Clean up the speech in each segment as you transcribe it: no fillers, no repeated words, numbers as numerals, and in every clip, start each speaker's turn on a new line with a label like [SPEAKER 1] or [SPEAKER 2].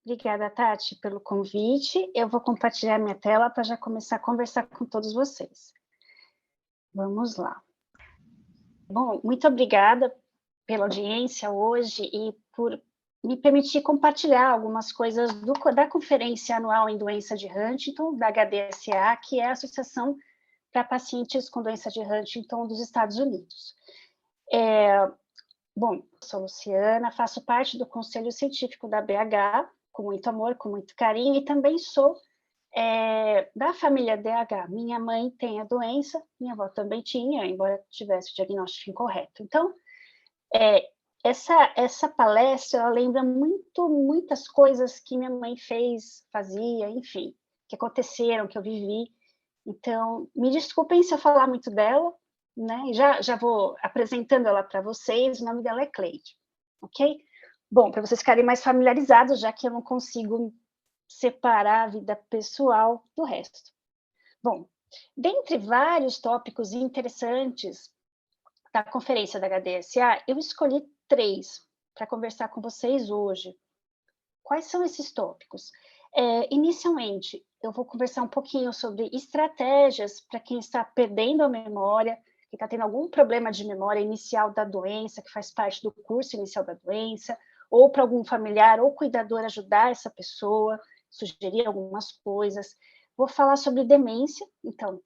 [SPEAKER 1] Obrigada, Tati, pelo convite. Eu vou compartilhar minha tela para já começar a conversar com todos vocês. Vamos lá. Bom, muito obrigada pela audiência hoje e por me permitir compartilhar algumas coisas da Conferência Anual em Doença de Huntington, da HDSA, que é a Associação para Pacientes com Doença de Huntington dos Estados Unidos. Bom, sou Luciana, faço parte do Conselho Científico da BH, com muito amor, com muito carinho, e também sou da família DH. Minha mãe tem a doença, minha avó também tinha, embora tivesse o diagnóstico incorreto. Então, essa palestra, ela lembra muitas coisas que minha mãe fazia, enfim, que aconteceram, que eu vivi. Então, me desculpem se eu falar muito dela, né? Já vou apresentando ela para vocês. O nome dela é Cleide, ok? Bom, para vocês ficarem mais familiarizados, já que eu não consigo separar a vida pessoal do resto. Bom, dentre vários tópicos interessantes da conferência da HDSA, eu escolhi 3 para conversar com vocês hoje. Quais são esses tópicos? Inicialmente, eu vou conversar um pouquinho sobre estratégias para quem está perdendo a memória, que está tendo algum problema de memória inicial da doença, que faz parte do curso inicial da doença, ou para algum familiar ou cuidador ajudar essa pessoa, sugerir algumas coisas. Vou falar sobre demência, então,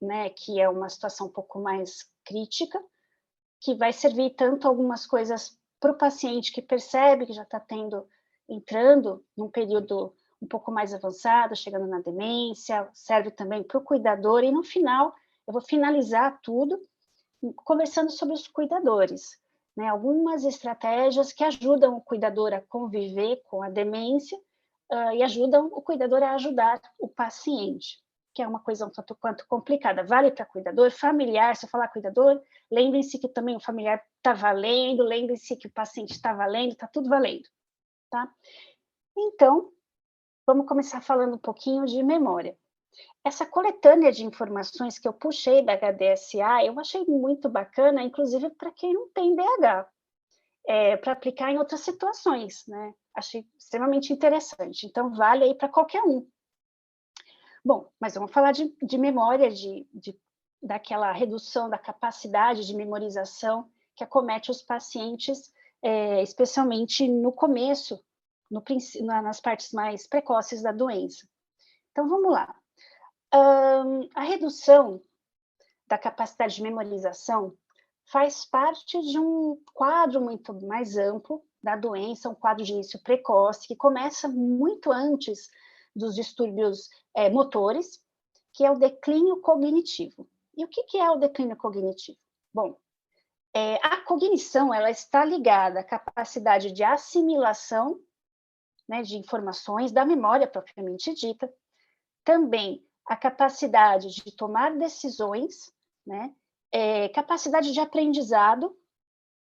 [SPEAKER 1] né, que é uma situação um pouco mais crítica, que vai servir tanto algumas coisas para o paciente que percebe que já está entrando num período um pouco mais avançado, chegando na demência, serve também para o cuidador, e no final, eu vou finalizar tudo conversando sobre os cuidadores, né? Algumas estratégias que ajudam o cuidador a conviver com a demência e ajudam o cuidador a ajudar o paciente, que é uma coisa um tanto quanto complicada. Vale para cuidador, familiar, se eu falar cuidador, lembrem-se que também o familiar está valendo, lembrem-se que o paciente está valendo, está tudo valendo, tá? Então, vamos começar falando um pouquinho de memória. Essa coletânea de informações que eu puxei da HDSA, eu achei muito bacana, inclusive para quem não tem DH, para aplicar em outras situações, né? Achei extremamente interessante, então vale aí para qualquer um. Bom, mas vamos falar de memória, daquela redução da capacidade de memorização que acomete os pacientes, especialmente no começo, nas partes mais precoces da doença. Então, vamos lá. A redução da capacidade de memorização faz parte de um quadro muito mais amplo da doença, um quadro de início precoce, que começa muito antes dos distúrbios motores, que é o declínio cognitivo. E o que é o declínio cognitivo? Bom, a cognição ela está ligada à capacidade de assimilação, né, de informações da memória propriamente dita, também a capacidade de tomar decisões, né, capacidade de aprendizado,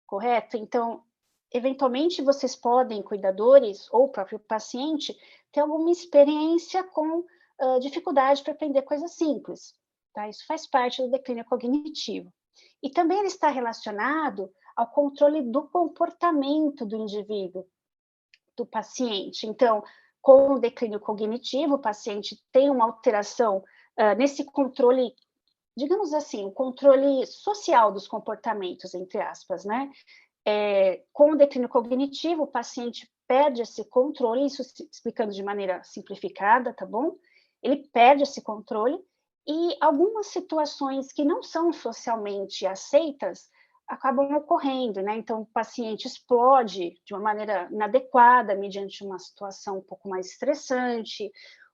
[SPEAKER 1] correto? Então, eventualmente vocês podem, cuidadores ou o próprio paciente, ter alguma experiência com dificuldade para aprender coisas simples, tá? Isso faz parte do declínio cognitivo. E também ele está relacionado ao controle do comportamento do indivíduo, do paciente. Então, com o declínio cognitivo, o paciente tem uma alteração nesse controle, digamos assim, o controle social dos comportamentos, entre aspas, né? Com o declínio cognitivo, o paciente perde esse controle, isso explicando de maneira simplificada, tá bom? Ele perde esse controle e algumas situações que não são socialmente aceitas acabam ocorrendo, né? Então, o paciente explode de uma maneira inadequada, mediante uma situação um pouco mais estressante,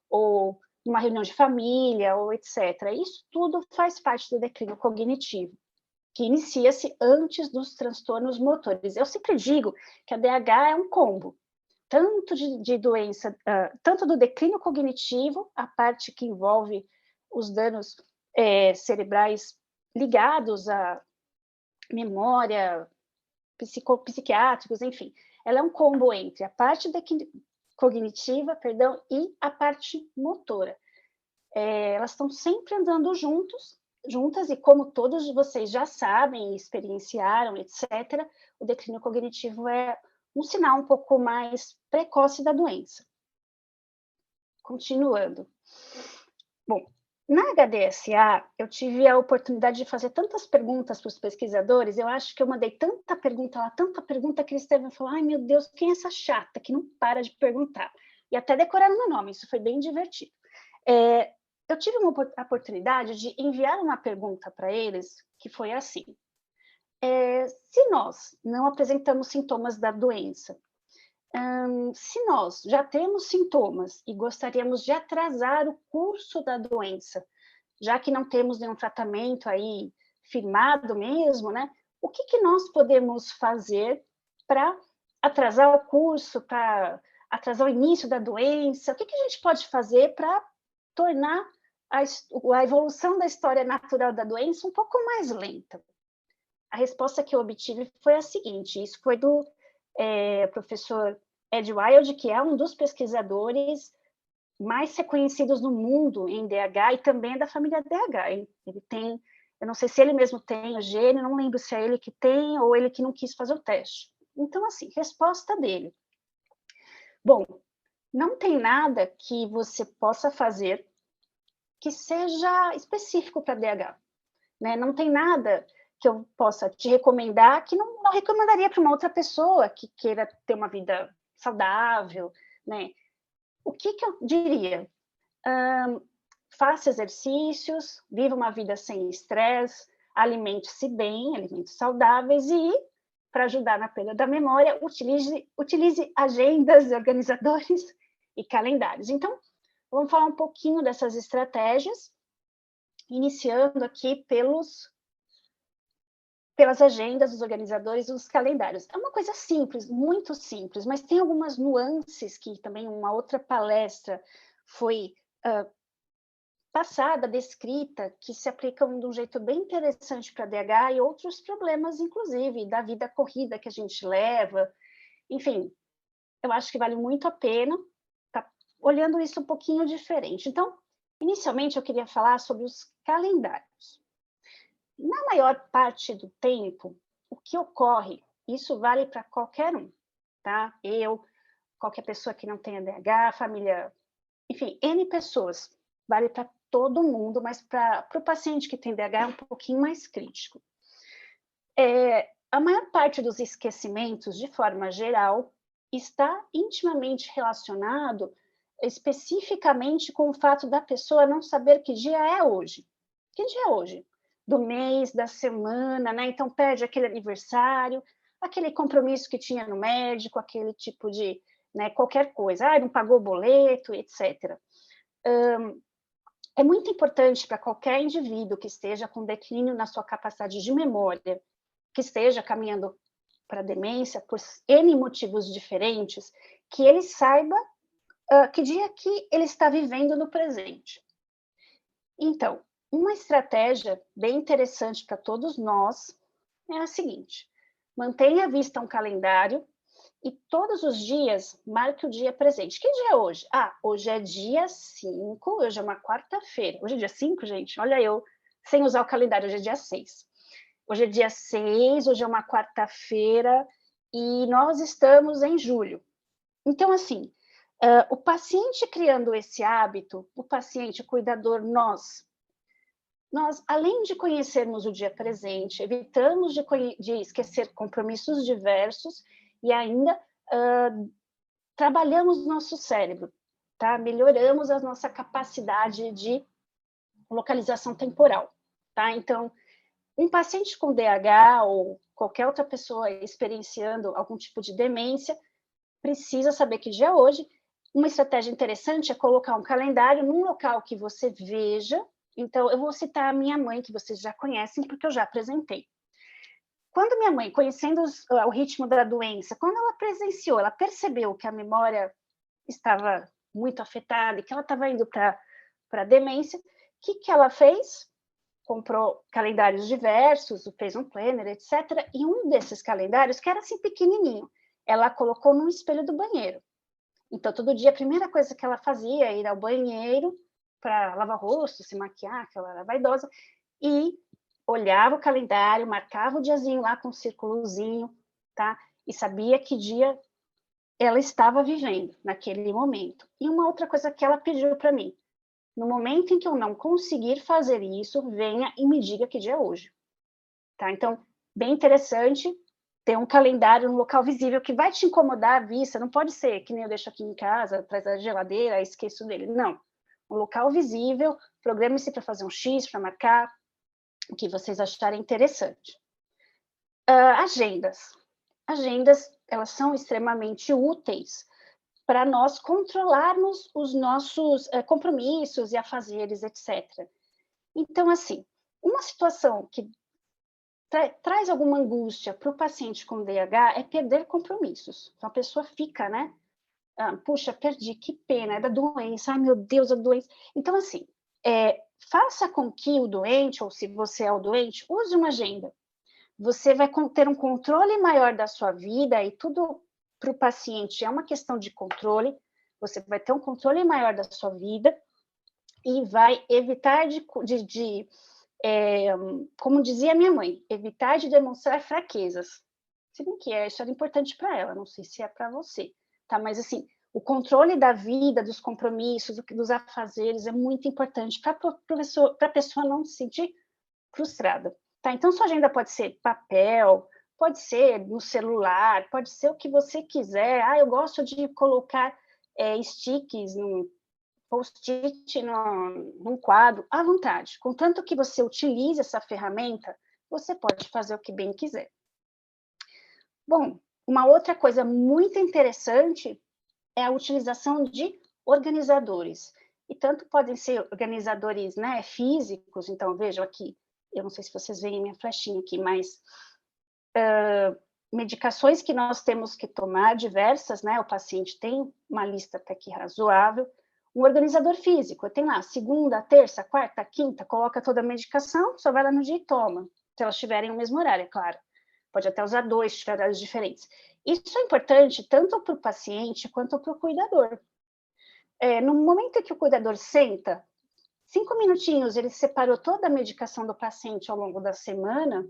[SPEAKER 1] ou uma reunião de família, ou etc. Isso tudo faz parte do declínio cognitivo, que inicia-se antes dos transtornos motores. Eu sempre digo que a DH é um combo, tanto de doença, tanto do declínio cognitivo, a parte que envolve os danos cerebrais ligados à memória, psiquiátricos, enfim. Ela é um combo entre a parte cognitiva, perdão, e a parte motora. Elas estão sempre andando juntas, e como todos vocês já sabem, experienciaram, etc., o declínio cognitivo é um sinal um pouco mais precoce da doença. Continuando. Bom, na HDSA, eu tive a oportunidade de fazer tantas perguntas para os pesquisadores, eu acho que eu mandei tanta pergunta lá, tanta pergunta, que eles devem falar, ai meu Deus, quem é essa chata que não para de perguntar? E até decoraram meu nome, isso foi bem divertido. Eu tive uma oportunidade de enviar uma pergunta para eles, que foi assim, se nós não apresentamos sintomas da doença, se nós já temos sintomas e gostaríamos de atrasar o curso da doença, já que não temos nenhum tratamento aí firmado mesmo, né? O que nós podemos fazer para atrasar o curso, para atrasar o início da doença? O que a gente pode fazer para tornar a evolução da história natural da doença um pouco mais lenta? A resposta que eu obtive foi a seguinte, isso foi do professor Ed Wild, que é um dos pesquisadores mais reconhecidos no mundo em DH e também é da família DH. Ele tem, eu não sei se ele mesmo tem o gene, não lembro se é ele que tem ou ele que não quis fazer o teste. Então, assim, resposta dele. Bom, não tem nada que você possa fazer que seja específico para DH, né? Não tem nada que eu possa te recomendar que não recomendaria para uma outra pessoa que queira ter uma vida saudável, né? O que eu diria? Faça exercícios, viva uma vida sem estresse, alimente-se bem, alimentos saudáveis e, para ajudar na perda da memória, utilize agendas, organizadores e calendários. Então, vamos falar um pouquinho dessas estratégias, iniciando aqui pelas agendas, os organizadores e os calendários. É uma coisa simples, muito simples, mas tem algumas nuances que também uma outra palestra foi passada, descrita, que se aplicam de um jeito bem interessante para DH e outros problemas, inclusive, da vida corrida que a gente leva. Enfim, eu acho que vale muito a pena estar olhando isso um pouquinho diferente. Então, inicialmente, eu queria falar sobre os calendários. Na maior parte do tempo, o que ocorre, isso vale para qualquer um, tá? Qualquer pessoa que não tenha DH, família, enfim, N pessoas, vale para todo mundo, mas para o paciente que tem DH é um pouquinho mais crítico. A maior parte dos esquecimentos, de forma geral, está intimamente relacionado especificamente com o fato da pessoa não saber que dia é hoje. Que dia é hoje? Do mês, da semana, né? Então perde aquele aniversário, aquele compromisso que tinha no médico, aquele tipo de, né, qualquer coisa, não pagou o boleto, etc. É muito importante para qualquer indivíduo que esteja com declínio na sua capacidade de memória, que esteja caminhando para a demência, por N motivos diferentes, que ele saiba que dia que ele está vivendo no presente. Então, uma estratégia bem interessante para todos nós é a seguinte: mantenha à vista um calendário e todos os dias marque o dia presente. Que dia é hoje? Hoje é dia 5, hoje é uma quarta-feira. Hoje é dia 5, gente? Olha eu, sem usar o calendário, hoje é dia 6. Hoje é dia 6, hoje é uma quarta-feira e nós estamos em julho. Então, assim, o paciente criando esse hábito, o paciente, o cuidador, nós, além de conhecermos o dia presente, evitamos de esquecer compromissos diversos e ainda trabalhamos nosso cérebro, tá? Melhoramos a nossa capacidade de localização temporal, tá? Então, um paciente com DH ou qualquer outra pessoa experienciando algum tipo de demência precisa saber que dia é hoje. Uma estratégia interessante é colocar um calendário num local que você veja. Então, eu vou citar a minha mãe, que vocês já conhecem, porque eu já apresentei. Quando minha mãe, conhecendo o ritmo da doença, quando ela presenciou, ela percebeu que a memória estava muito afetada e que ela estava indo para a demência, o que ela fez? Comprou calendários diversos, fez um planner, etc. E um desses calendários, que era assim pequenininho, ela colocou no espelho do banheiro. Então, todo dia, a primeira coisa que ela fazia era ir ao banheiro para lavar o rosto, se maquiar, que ela era vaidosa, e olhava o calendário, marcava o diazinho lá com um círculozinho, tá? E sabia que dia ela estava vivendo naquele momento. E uma outra coisa que ela pediu para mim, no momento em que eu não conseguir fazer isso, venha e me diga que dia é hoje. Tá? Então, bem interessante ter um calendário, um local visível que vai te incomodar a vista, não pode ser que nem eu deixo aqui em casa, atrás da geladeira, esqueço dele. Não. Um local visível, programe-se para fazer um X, para marcar o que vocês acharem interessante. Agendas. Agendas, elas são extremamente úteis para nós controlarmos os nossos compromissos e afazeres, etc. Então, assim, uma situação que traz alguma angústia para o paciente com DH é perder compromissos. Então, a pessoa fica, né? Puxa, perdi, que pena, é da doença, ai meu Deus, a doença. Então, assim, faça com que o doente, ou se você é o doente, use uma agenda. Você vai ter um controle maior da sua vida, e tudo para o paciente é uma questão de controle, você vai ter um controle maior da sua vida e vai evitar como dizia minha mãe, evitar de demonstrar fraquezas. Se bem que isso era importante para ela, não sei se é para você, tá? Mas, assim, o controle da vida, dos compromissos, dos afazeres é muito importante para a pessoa não se sentir frustrada, tá? Então, sua agenda pode ser papel, pode ser no celular, pode ser o que você quiser. Eu gosto de colocar sticks no post-it num quadro, à vontade. Contanto que você utilize essa ferramenta, você pode fazer o que bem quiser. Bom, uma outra coisa muito interessante é a utilização de organizadores. E tanto podem ser organizadores, né, físicos, então vejam aqui, eu não sei se vocês veem minha flechinha aqui, mas medicações que nós temos que tomar, diversas, né, o paciente tem uma lista até que razoável. Um organizador físico, tem lá segunda, terça, quarta, quinta, coloca toda a medicação, só vai lá no dia e toma, se elas tiverem o mesmo horário, é claro. Pode até usar 2, se tiver horários diferentes. Isso é importante tanto para o paciente quanto para o cuidador. No momento em que o cuidador senta, 5 minutinhos, ele separou toda a medicação do paciente ao longo da semana,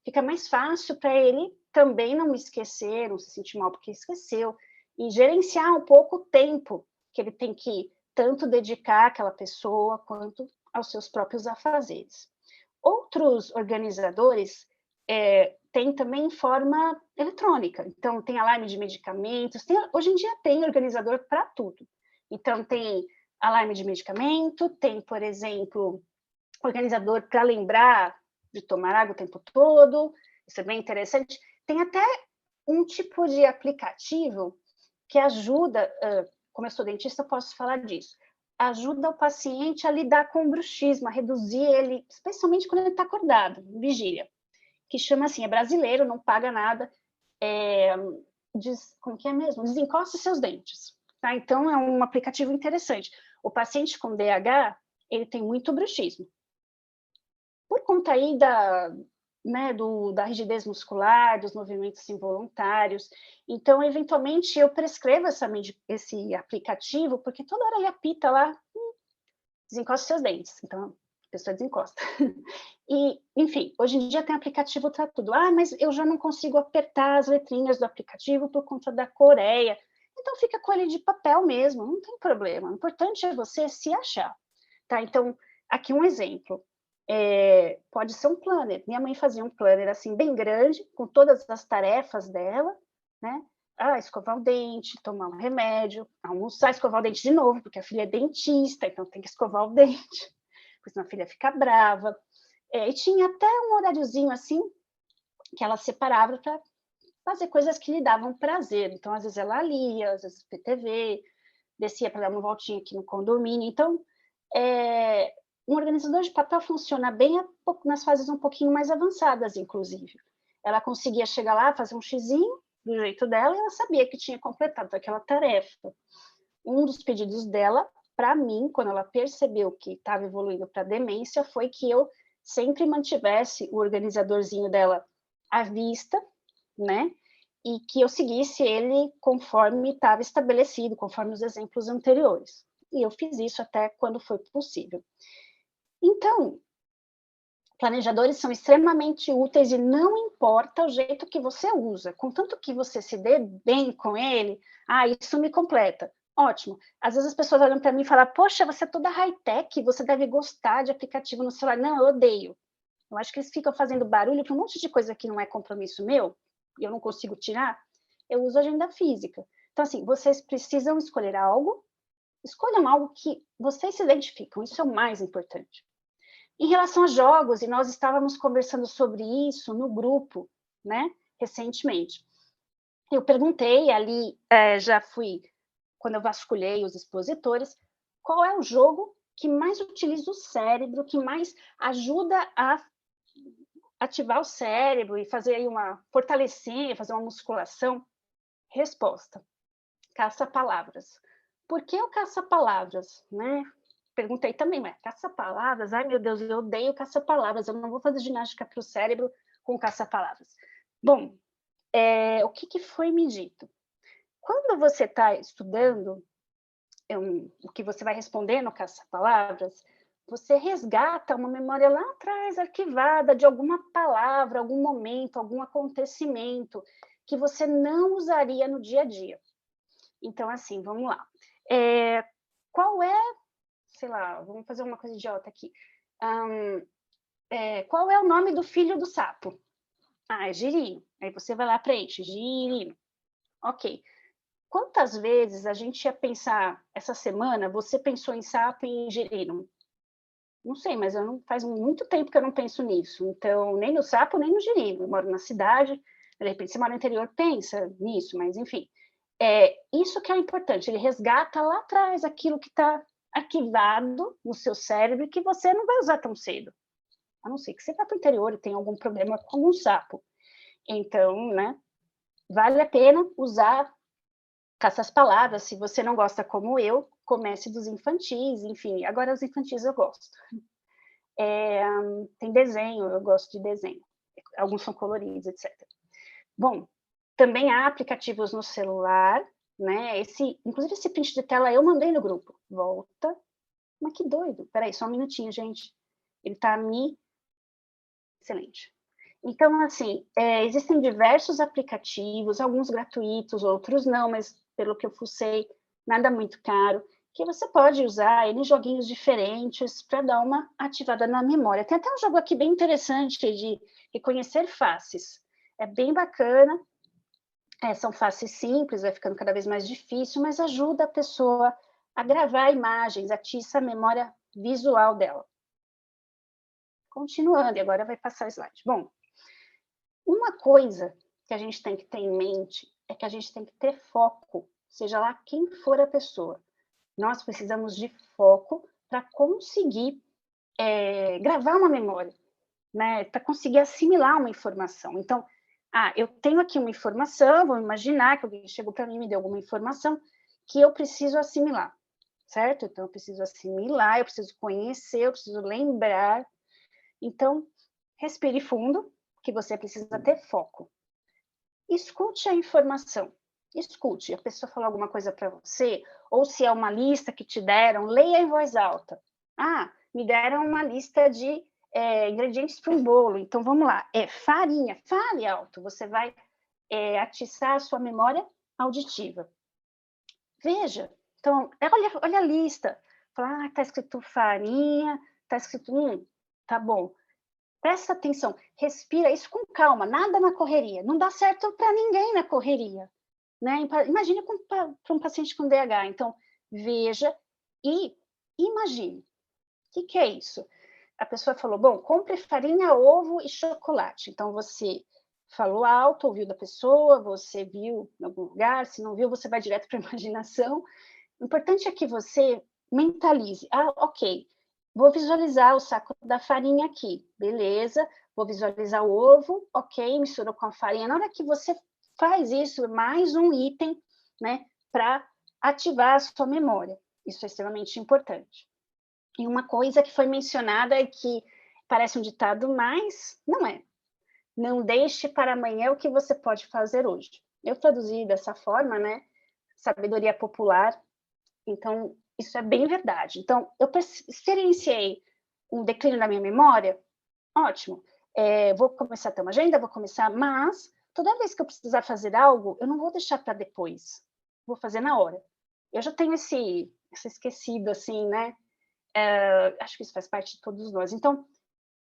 [SPEAKER 1] fica mais fácil para ele também não esquecer, não se sentir mal porque esqueceu, e gerenciar um pouco o tempo que ele tem que tanto dedicar àquela pessoa quanto aos seus próprios afazeres. Outros organizadores têm também forma eletrônica, então tem alarme de medicamentos, hoje em dia tem organizador para tudo. Então tem alarme de medicamento, tem, por exemplo, organizador para lembrar de tomar água o tempo todo, isso é bem interessante. Tem até um tipo de aplicativo que ajuda, como eu sou dentista, eu posso falar disso, ajuda o paciente a lidar com o bruxismo, a reduzir ele, especialmente quando ele está acordado, vigília, que chama assim, é brasileiro, não paga nada, como que é mesmo? Desencoste seus dentes. Tá? Então, é um aplicativo interessante. O paciente com DH, ele tem muito bruxismo. Por conta aí da rigidez muscular, dos movimentos involuntários. Então, eventualmente, eu prescrevo esse aplicativo, porque toda hora ele apita lá, desencosta seus dentes. Então, a pessoa desencosta. E, enfim, hoje em dia tem aplicativo para tudo. Mas eu já não consigo apertar as letrinhas do aplicativo por conta da Coreia. Então, fica com ele de papel mesmo, não tem problema. O importante é você se achar. Tá? Então, aqui um exemplo. Pode ser um planner. Minha mãe fazia um planner assim bem grande, com todas as tarefas dela, né? Escovar o dente, tomar um remédio, almoçar, escovar o dente de novo, porque a filha é dentista, então tem que escovar o dente, porque senão a filha fica brava. E tinha até um horáriozinho assim, que ela separava para fazer coisas que lhe davam prazer. Então, às vezes ela lia, às vezes PTV, descia para dar uma voltinha aqui no condomínio. Então, um organizador de papel funciona bem nas fases um pouquinho mais avançadas, inclusive. Ela conseguia chegar lá, fazer um xizinho do jeito dela, e ela sabia que tinha completado aquela tarefa. Um dos pedidos dela, para mim, quando ela percebeu que estava evoluindo para demência, foi que eu sempre mantivesse o organizadorzinho dela à vista, né? E que eu seguisse ele conforme estava estabelecido, conforme os exemplos anteriores. E eu fiz isso até quando foi possível. Então, Planejadores são extremamente úteis e não importa o jeito que você usa, contanto que você se dê bem com ele, isso me completa. Ótimo. Às vezes as pessoas olham para mim e falam, poxa, você é toda high-tech, você deve gostar de aplicativo no celular. Não, eu odeio. Eu acho que eles ficam fazendo barulho para um monte de coisa que não é compromisso meu, e eu não consigo tirar. Eu uso agenda física. Então, assim, vocês precisam escolher algo, escolham algo que vocês se identificam, isso é o mais importante. Em relação a jogos, e nós estávamos conversando sobre isso no grupo, né, recentemente. Eu perguntei ali, já fui, quando eu vasculhei os expositores, qual é o jogo que mais utiliza o cérebro, que mais ajuda a ativar o cérebro e fazer aí fortalecer, fazer uma musculação? Resposta: caça-palavras. Por que o caça-palavras, né? Perguntei também, mas caça-palavras? Ai, meu Deus, eu odeio caça-palavras, eu não vou fazer ginástica para o cérebro com caça-palavras. Bom, o que foi me dito? Quando você está estudando, o que você vai responder no caça-palavras, você resgata uma memória lá atrás, arquivada, de alguma palavra, algum momento, algum acontecimento, que você não usaria no dia a dia. Então, assim, vamos lá. Qual é, sei lá, vamos fazer uma coisa idiota aqui. Qual é o nome do filho do sapo? É Girino. Aí você vai lá, preenche, Girino. Ok. Quantas vezes a gente ia pensar, essa semana, você pensou em sapo e em girino? Não sei, mas faz muito tempo que eu não penso nisso. Então, nem no sapo, nem no girino. Eu moro na cidade, de repente você mora no interior, pensa nisso, mas enfim. Isso que é importante, ele resgata lá atrás aquilo que está arquivado no seu cérebro e que você não vai usar tão cedo. A não ser que você vá para o interior e tenha algum problema com um sapo. Então, né, vale a pena usar essas palavras. Se você não gosta como eu, comece dos infantis, enfim. Agora, os infantis eu gosto. Tem desenho, eu gosto de desenho. Alguns são coloridos, etc. Bom, também há aplicativos no celular, né? Inclusive, esse print de tela eu mandei no grupo. Volta. Mas que doido. Peraí, só um minutinho, gente. Ele está Excelente. Então, assim, existem diversos aplicativos, alguns gratuitos, outros não, mas pelo que eu fucei, nada muito caro, que você pode usar em joguinhos diferentes para dar uma ativada na memória. Tem até um jogo aqui bem interessante de reconhecer faces. É bem bacana, são faces simples, vai ficando cada vez mais difícil, mas ajuda a pessoa a gravar imagens, atiça a memória visual dela. Continuando, e agora vai passar o slide. Bom, uma coisa que a gente tem que ter em mente é que a gente tem que ter foco, seja lá quem for a pessoa. Nós precisamos de foco para conseguir gravar uma memória, né? Para conseguir assimilar uma informação. Então, eu tenho aqui uma informação, vou imaginar que alguém chegou para mim e me deu alguma informação que eu preciso assimilar, certo? Então, eu preciso assimilar, eu preciso conhecer, eu preciso lembrar. Então, respire fundo, que você precisa ter foco. Escute a informação. Escute. A pessoa falou alguma coisa para você, ou se é uma lista que te deram, leia em voz alta. Me deram uma lista de ingredientes para um bolo. Então, vamos lá. Farinha. Fale alto. Você vai atiçar a sua memória auditiva. Veja. Então, olha a lista. Fala, está escrito farinha, está escrito, tá bom. Presta atenção, respira isso com calma, nada na correria. Não dá certo para ninguém na correria, né? Imagine para um paciente com DH. Então, veja e imagine. O que é isso? A pessoa falou, bom, compre farinha, ovo e chocolate. Então, você falou alto, ouviu da pessoa, você viu em algum lugar, se não viu, você vai direto para a imaginação. O importante é que você mentalize. Ok, vou visualizar o saco da farinha aqui, beleza. Vou visualizar o ovo, ok, misturou com a farinha. Na hora que você faz isso, mais um item, né, para ativar a sua memória. Isso é extremamente importante. E uma coisa que foi mencionada e que parece um ditado, mas não é. Não deixe para amanhã o que você pode fazer hoje. Eu traduzi dessa forma, né, sabedoria popular. Então, isso é bem verdade. Então, eu experienciei um declínio da minha memória, ótimo. Vou começar a ter uma agenda, vou começar, mas toda vez que eu precisar fazer algo, eu não vou deixar para depois, vou fazer na hora. Eu já tenho esse esquecido, assim, né? Acho que isso faz parte de todos nós. Então,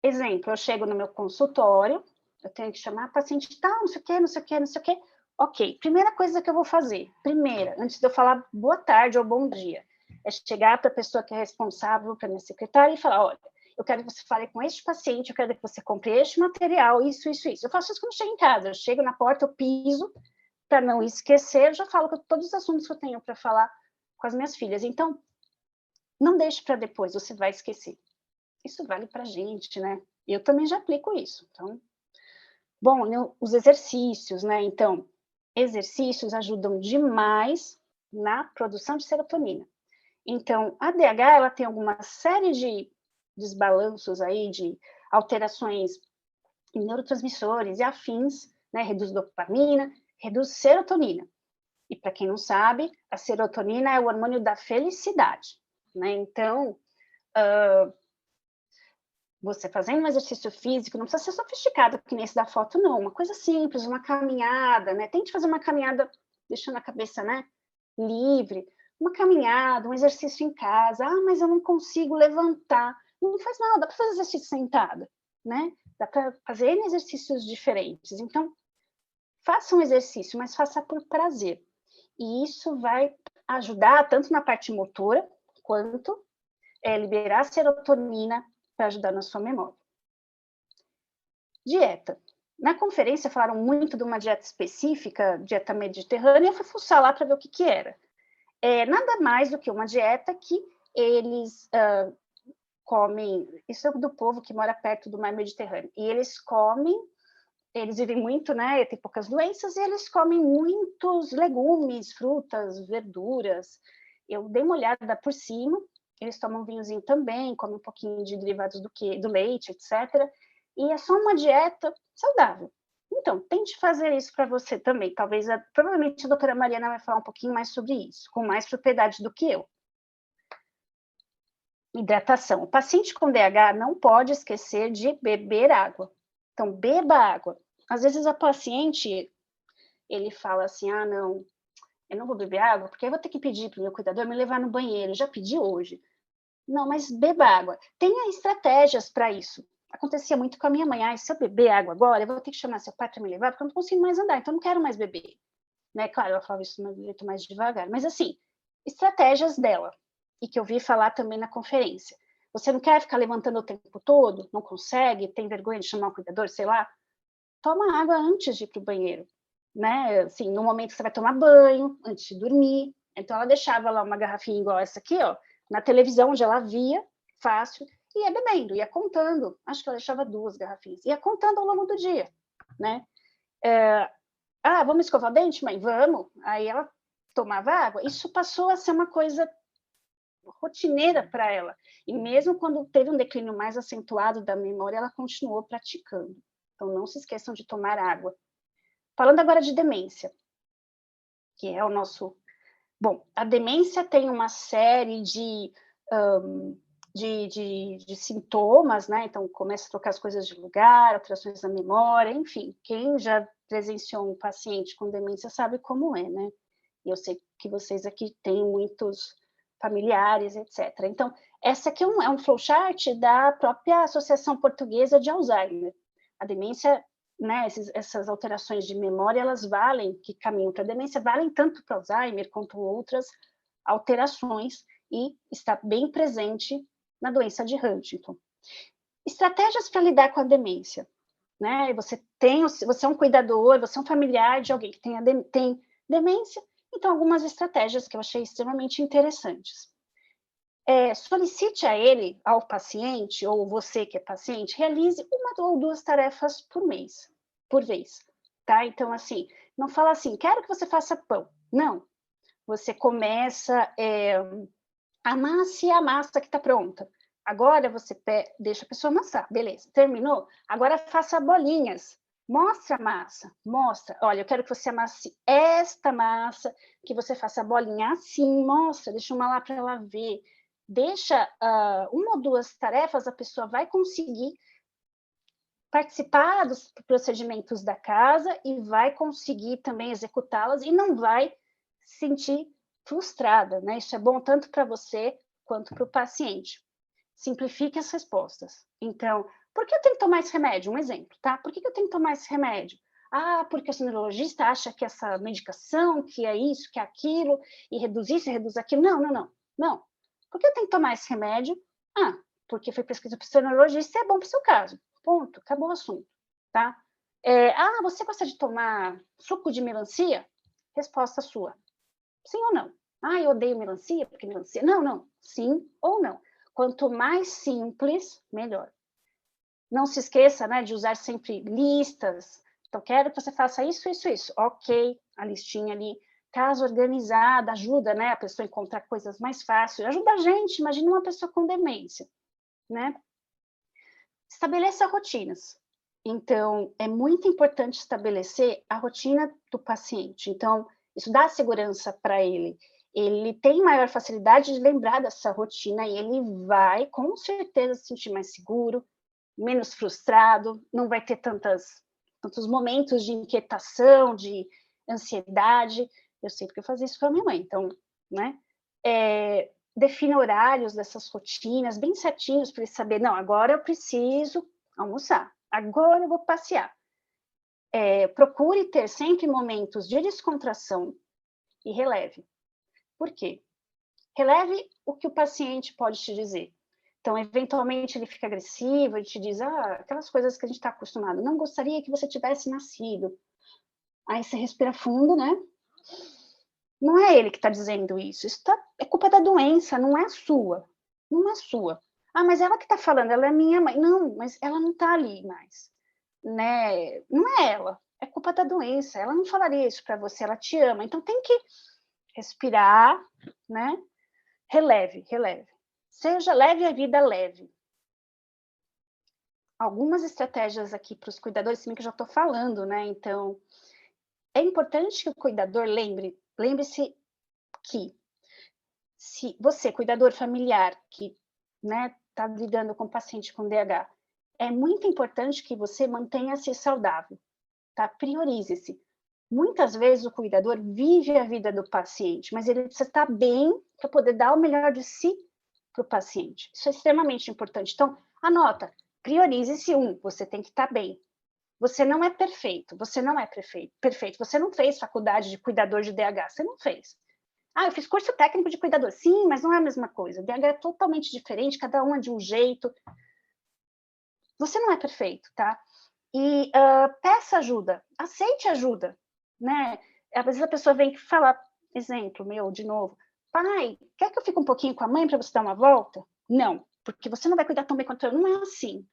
[SPEAKER 1] exemplo, eu chego no meu consultório, eu tenho que chamar a paciente, tá, não sei o quê, não sei o quê, não sei o quê. Ok, primeira coisa que eu vou fazer, antes de eu falar boa tarde ou bom dia, é chegar para a pessoa que é responsável, para minha secretária, e falar, olha, eu quero que você fale com este paciente, eu quero que você compre este material, isso, isso, isso. Eu faço isso quando chego em casa, eu chego na porta, eu piso, para não esquecer, eu já falo todos os assuntos que eu tenho para falar com as minhas filhas. Então, não deixe para depois, você vai esquecer. Isso vale para a gente, né? Eu também já aplico isso. Então, bom, os exercícios, né? Então, exercícios ajudam demais na produção de serotonina. Então, a DH, ela tem alguma série de desbalanços aí, de alterações em neurotransmissores e afins, né? Reduz dopamina, reduz serotonina. E para quem não sabe, a serotonina é o hormônio da felicidade, né? Então, você fazendo um exercício físico, não precisa ser sofisticado, que nem esse da foto, não. Uma coisa simples, uma caminhada, né? Tente fazer uma caminhada deixando a cabeça, né, livre. Uma caminhada, um exercício em casa. Ah, mas eu não consigo levantar. Não faz mal, dá para fazer exercício sentada, né? Dá para fazer N exercícios diferentes. Então, faça um exercício, mas faça por prazer. E isso vai ajudar tanto na parte motora, quanto liberar serotonina para ajudar na sua memória. Dieta. Na conferência falaram muito de uma dieta específica, dieta mediterrânea, eu fui fuçar lá para ver o que era. Nada mais do que uma dieta que eles comem, isso é do povo que mora perto do mar Mediterrâneo, e eles vivem muito, né, tem poucas doenças, e eles comem muitos legumes, frutas, verduras. Eu dei uma olhada por cima, eles tomam vinhozinho também, comem um pouquinho de derivados do leite, etc. E é só uma dieta saudável. Então, tente fazer isso para você também. Provavelmente a doutora Mariana vai falar um pouquinho mais sobre isso, com mais propriedade do que eu. Hidratação. O paciente com DH não pode esquecer de beber água. Então, beba água. Às vezes a paciente, ele fala assim, não, eu não vou beber água, porque eu vou ter que pedir para o meu cuidador me levar no banheiro, eu já pedi hoje. Não, mas beba água. Tenha estratégias para isso. Acontecia muito com a minha mãe, se eu beber água agora, eu vou ter que chamar seu pai para me levar, porque eu não consigo mais andar, então eu não quero mais beber. Né? Claro, ela falava isso de um jeito mais devagar, mas assim, estratégias dela, e que eu vi falar também na conferência. Você não quer ficar levantando o tempo todo? Não consegue? Tem vergonha de chamar um cuidador, sei lá? Toma água antes de ir para o banheiro, né? Assim, no momento que você vai tomar banho, antes de dormir. Então, ela deixava lá uma garrafinha igual essa aqui, ó, na televisão, onde ela via, fácil, e ia bebendo, ia contando. Acho que ela deixava 2 garrafinhas. Ia contando ao longo do dia, né? Vamos escovar o dente, mãe? Vamos. Aí ela tomava água. Isso passou a ser uma coisa rotineira para ela. E mesmo quando teve um declínio mais acentuado da memória, ela continuou praticando. Então, não se esqueçam de tomar água. Falando agora de demência, que é o nosso... Bom, a demência tem uma série de sintomas, né? Então, começa a trocar as coisas de lugar, alterações na memória, enfim. Quem já presenciou um paciente com demência sabe como é, né? E eu sei que vocês aqui têm muitos familiares, etc. Então, essa aqui é um flowchart da própria Associação Portuguesa de Alzheimer. A demência, né, essas alterações de memória, elas valem, que caminham para a demência, valem tanto para Alzheimer quanto outras alterações, e está bem presente na doença de Huntington. Estratégias para lidar com a demência. Né? Você é um cuidador, você é um familiar de alguém que tem demência, então algumas estratégias que eu achei extremamente interessantes. Solicite a ele, ao paciente, ou você que é paciente, realize 1 ou 2 tarefas por vez. Tá? Então, assim, não fala assim, quero que você faça pão. Não. Você começa, amasse a massa que está pronta. Agora você deixa a pessoa amassar, beleza, terminou? Agora faça bolinhas, mostra a massa, mostra, olha, eu quero que você amasse esta massa, que você faça a bolinha assim, mostra, deixa uma lá para ela ver, deixa 1 ou 2 tarefas, a pessoa vai conseguir participar dos procedimentos da casa e vai conseguir também executá-las e não vai se sentir frustrada, né? Isso é bom tanto para você quanto para o paciente. Simplifique as respostas. Então, por que eu tenho que tomar esse remédio? Um exemplo, tá? Por que eu tenho que tomar esse remédio? Ah, porque o neurologista acha que essa medicação, que é isso, que é aquilo, e reduz isso, e reduz aquilo. Não, não, não. Não. Por que eu tenho que tomar esse remédio? Ah, porque foi prescrito para o seu neurologista e é bom para o seu caso. Ponto. Acabou o assunto, tá? Ah, você gosta de tomar suco de melancia? Resposta sua. Sim ou não? Ah, eu odeio melancia, porque melancia... Não, não. Sim ou não. Quanto mais simples, melhor. Não se esqueça, né, de usar sempre listas. Então, quero que você faça isso, isso, isso. Ok, a listinha ali. Casa organizada ajuda, né, a pessoa a encontrar coisas mais fáceis. Ajuda a gente, imagina uma pessoa com demência, né? Estabeleça rotinas. Então, é muito importante estabelecer a rotina do paciente. Então, isso dá segurança para ele. Ele tem maior facilidade de lembrar dessa rotina e ele vai, com certeza, se sentir mais seguro, menos frustrado, não vai ter tantos momentos de inquietação, de ansiedade. Eu sei porque eu fazia isso com a minha mãe. Então, né? Defina horários dessas rotinas bem certinhos para ele saber, não, agora eu preciso almoçar, agora eu vou passear. Procure ter sempre momentos de descontração e releve. Por quê? Releve o que o paciente pode te dizer. Então, eventualmente, ele fica agressivo, ele te diz, aquelas coisas que a gente está acostumado, não gostaria que você tivesse nascido. Aí você respira fundo, né? Não é ele que está dizendo isso, é culpa da doença, não é sua. Não é sua. Ah, mas ela que está falando, ela é minha mãe. Não, mas ela não está ali mais. Né? Não é ela, é culpa da doença. Ela não falaria isso para você, ela te ama. Então tem que respirar, né? Releve, releve. Seja leve a vida leve. Algumas estratégias aqui para os cuidadores, se bem que eu já estou falando, né? Então, é importante que o cuidador lembre-se que se você, cuidador familiar, que está lidando com paciente com DH, é muito importante que você mantenha-se saudável, tá? Priorize-se. Muitas vezes o cuidador vive a vida do paciente, mas ele precisa estar bem para poder dar o melhor de si para o paciente. Isso é extremamente importante. Então, anota, priorize-se você tem que estar bem. Você não é perfeito, você não é perfeito. Você não fez faculdade de cuidador de DH, você não fez. Ah, eu fiz curso técnico de cuidador. Sim, mas não é a mesma coisa. O DH é totalmente diferente, cada um é de um jeito. Você não é perfeito, tá? E peça ajuda, aceite ajuda, né? Às vezes a pessoa vem falar, exemplo meu, de novo, pai, quer que eu fique um pouquinho com a mãe para você dar uma volta? Não, porque você não vai cuidar tão bem quanto eu. Não é assim,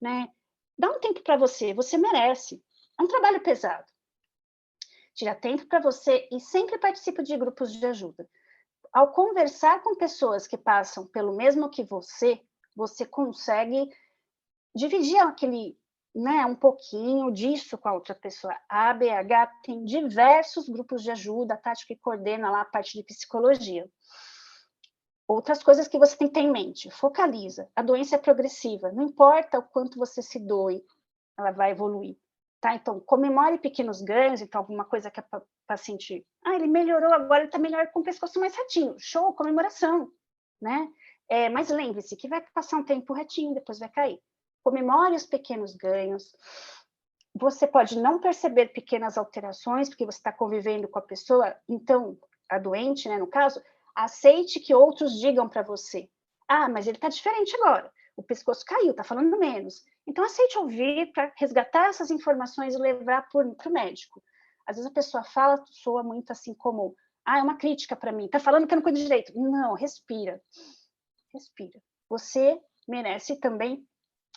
[SPEAKER 1] né? Dá um tempo para você, você merece. É um trabalho pesado. Tira tempo para você e sempre participe de grupos de ajuda. Ao conversar com pessoas que passam pelo mesmo que você consegue dividir aquele, né, um pouquinho disso com a outra pessoa. A ABH tem diversos grupos de ajuda, a Tati que coordena lá a parte de psicologia. Outras coisas que você tem que ter em mente, focaliza. A doença é progressiva, não importa o quanto você se doe, ela vai evoluir. Tá? Então, comemore pequenos ganhos, então alguma coisa que a paciente... ele melhorou, agora ele está melhor com o pescoço mais retinho. Show, comemoração. Né? Mas lembre-se que vai passar um tempo retinho, depois vai cair. Comemore os pequenos ganhos. Você pode não perceber pequenas alterações, porque você está convivendo com a pessoa, então, a doente, né, no caso, aceite que outros digam para você. Mas ele está diferente agora. O pescoço caiu, está falando menos. Então, aceite ouvir para resgatar essas informações e levar para o médico. Às vezes a pessoa fala, soa muito assim como, é uma crítica para mim, está falando que eu não cuido direito. Não, respira. Respira. Você merece também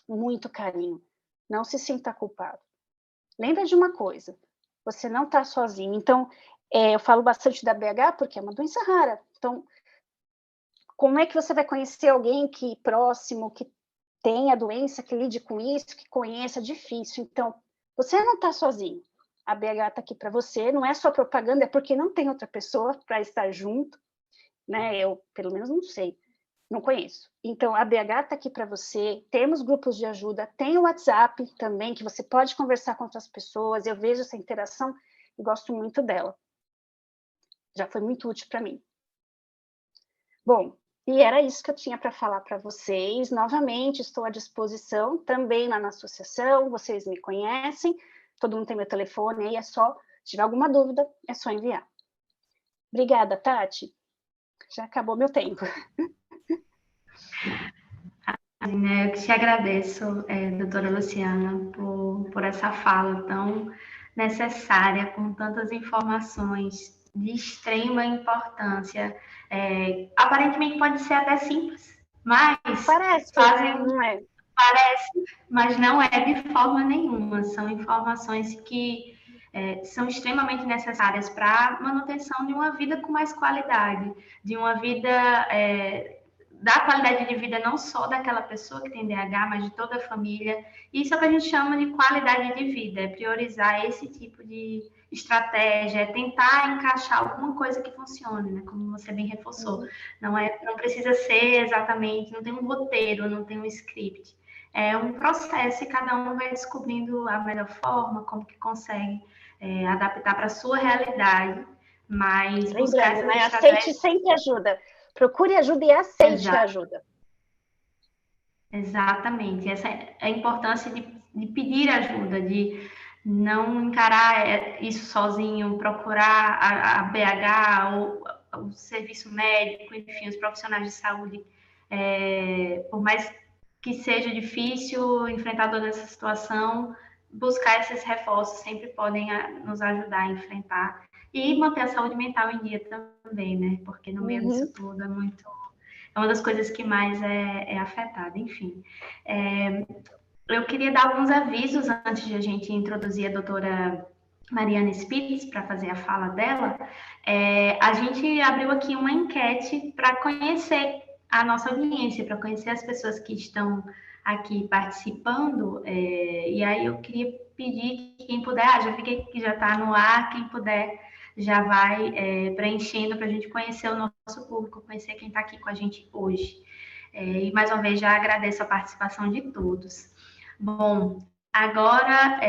[SPEAKER 1] muito carinho. Não se sinta culpado. Lembra de uma coisa, você não está sozinho. Então, eu falo bastante da BH porque é uma doença rara. Então, como é que você vai conhecer alguém que próximo, que tem a doença, que lide com isso, que conheça, difícil. Então, você não está sozinho. A BH está aqui para você, não é só propaganda, é porque não tem outra pessoa para estar junto, né? Eu, pelo menos, não sei. Não conheço. Então, a BH está aqui para você, temos grupos de ajuda, tem o WhatsApp também, que você pode conversar com outras pessoas, eu vejo essa interação e gosto muito dela. Já foi muito útil para mim. Bom, e era isso que eu tinha para falar para vocês. Novamente, estou à disposição, também lá na associação, vocês me conhecem, todo mundo tem meu telefone, aí é só, se tiver alguma dúvida, é só enviar. Obrigada, Tati. Já acabou meu tempo.
[SPEAKER 2] Eu te agradeço, doutora Luciana, por essa fala tão necessária, com tantas informações de extrema importância. Aparentemente pode ser até simples, mas
[SPEAKER 1] Parece, né? Não é?
[SPEAKER 2] Parece, mas não é de forma nenhuma. São informações que são extremamente necessárias para a manutenção de uma vida com mais qualidade, de uma vida da qualidade de vida não só daquela pessoa que tem DH, mas de toda a família. Isso é o que a gente chama de qualidade de vida, é priorizar esse tipo de estratégia, é tentar encaixar alguma coisa que funcione, né? Como você bem reforçou. Não precisa ser exatamente, não tem um roteiro, não tem um script. É um processo e cada um vai descobrindo a melhor forma, como que consegue adaptar para a sua realidade, mas buscar
[SPEAKER 1] Lembrando,
[SPEAKER 2] essas
[SPEAKER 1] né?
[SPEAKER 2] estratégias...
[SPEAKER 1] Aceite sempre ajuda. Procure ajuda e aceite a ajuda.
[SPEAKER 2] Exatamente. Essa é a importância de pedir ajuda, de não encarar isso sozinho, procurar a BH ou o serviço médico, enfim, os profissionais de saúde. Por mais que seja difícil enfrentar toda essa situação, buscar esses reforços sempre podem nos ajudar a enfrentar e manter a saúde mental em dia também, né? Porque no meio disso tudo é uma das coisas que mais é afetada, enfim. Eu queria dar alguns avisos antes de a gente introduzir a doutora Mariana Spitz para fazer a fala dela. A gente abriu aqui uma enquete para conhecer a nossa audiência, para conhecer as pessoas que estão aqui participando, e aí eu queria pedir que quem puder, já fiquei que já está no ar, quem puder já vai preenchendo para a gente conhecer o nosso público, conhecer quem está aqui com a gente hoje. E mais uma vez já agradeço a participação de todos. Bom, agora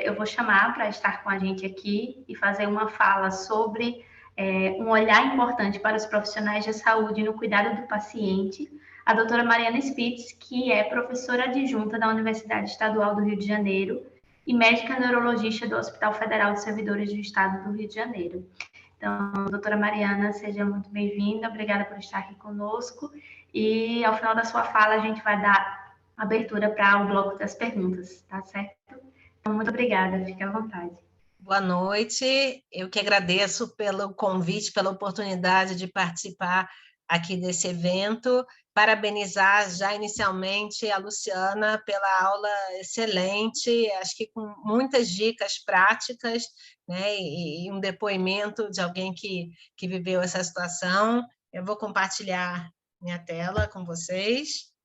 [SPEAKER 2] eu vou chamar para estar com a gente aqui e fazer uma fala sobre um olhar importante para os profissionais de saúde no cuidado do paciente, a doutora Mariana Spitz, que é professora adjunta da Universidade Estadual do Rio de Janeiro e médica neurologista do Hospital Federal de Servidores do Estado do Rio de Janeiro. Então, doutora Mariana, seja muito bem-vinda, obrigada por estar aqui conosco, e ao final da sua fala a gente vai dar abertura para o bloco das perguntas, tá certo? Então, muito obrigada, fique à vontade.
[SPEAKER 3] Boa noite, eu que agradeço pelo convite, pela oportunidade de participar aqui desse evento, parabenizar já inicialmente a Luciana pela aula excelente, acho que com muitas dicas práticas, né, e um depoimento de alguém que viveu essa situação. Eu vou compartilhar minha tela com vocês.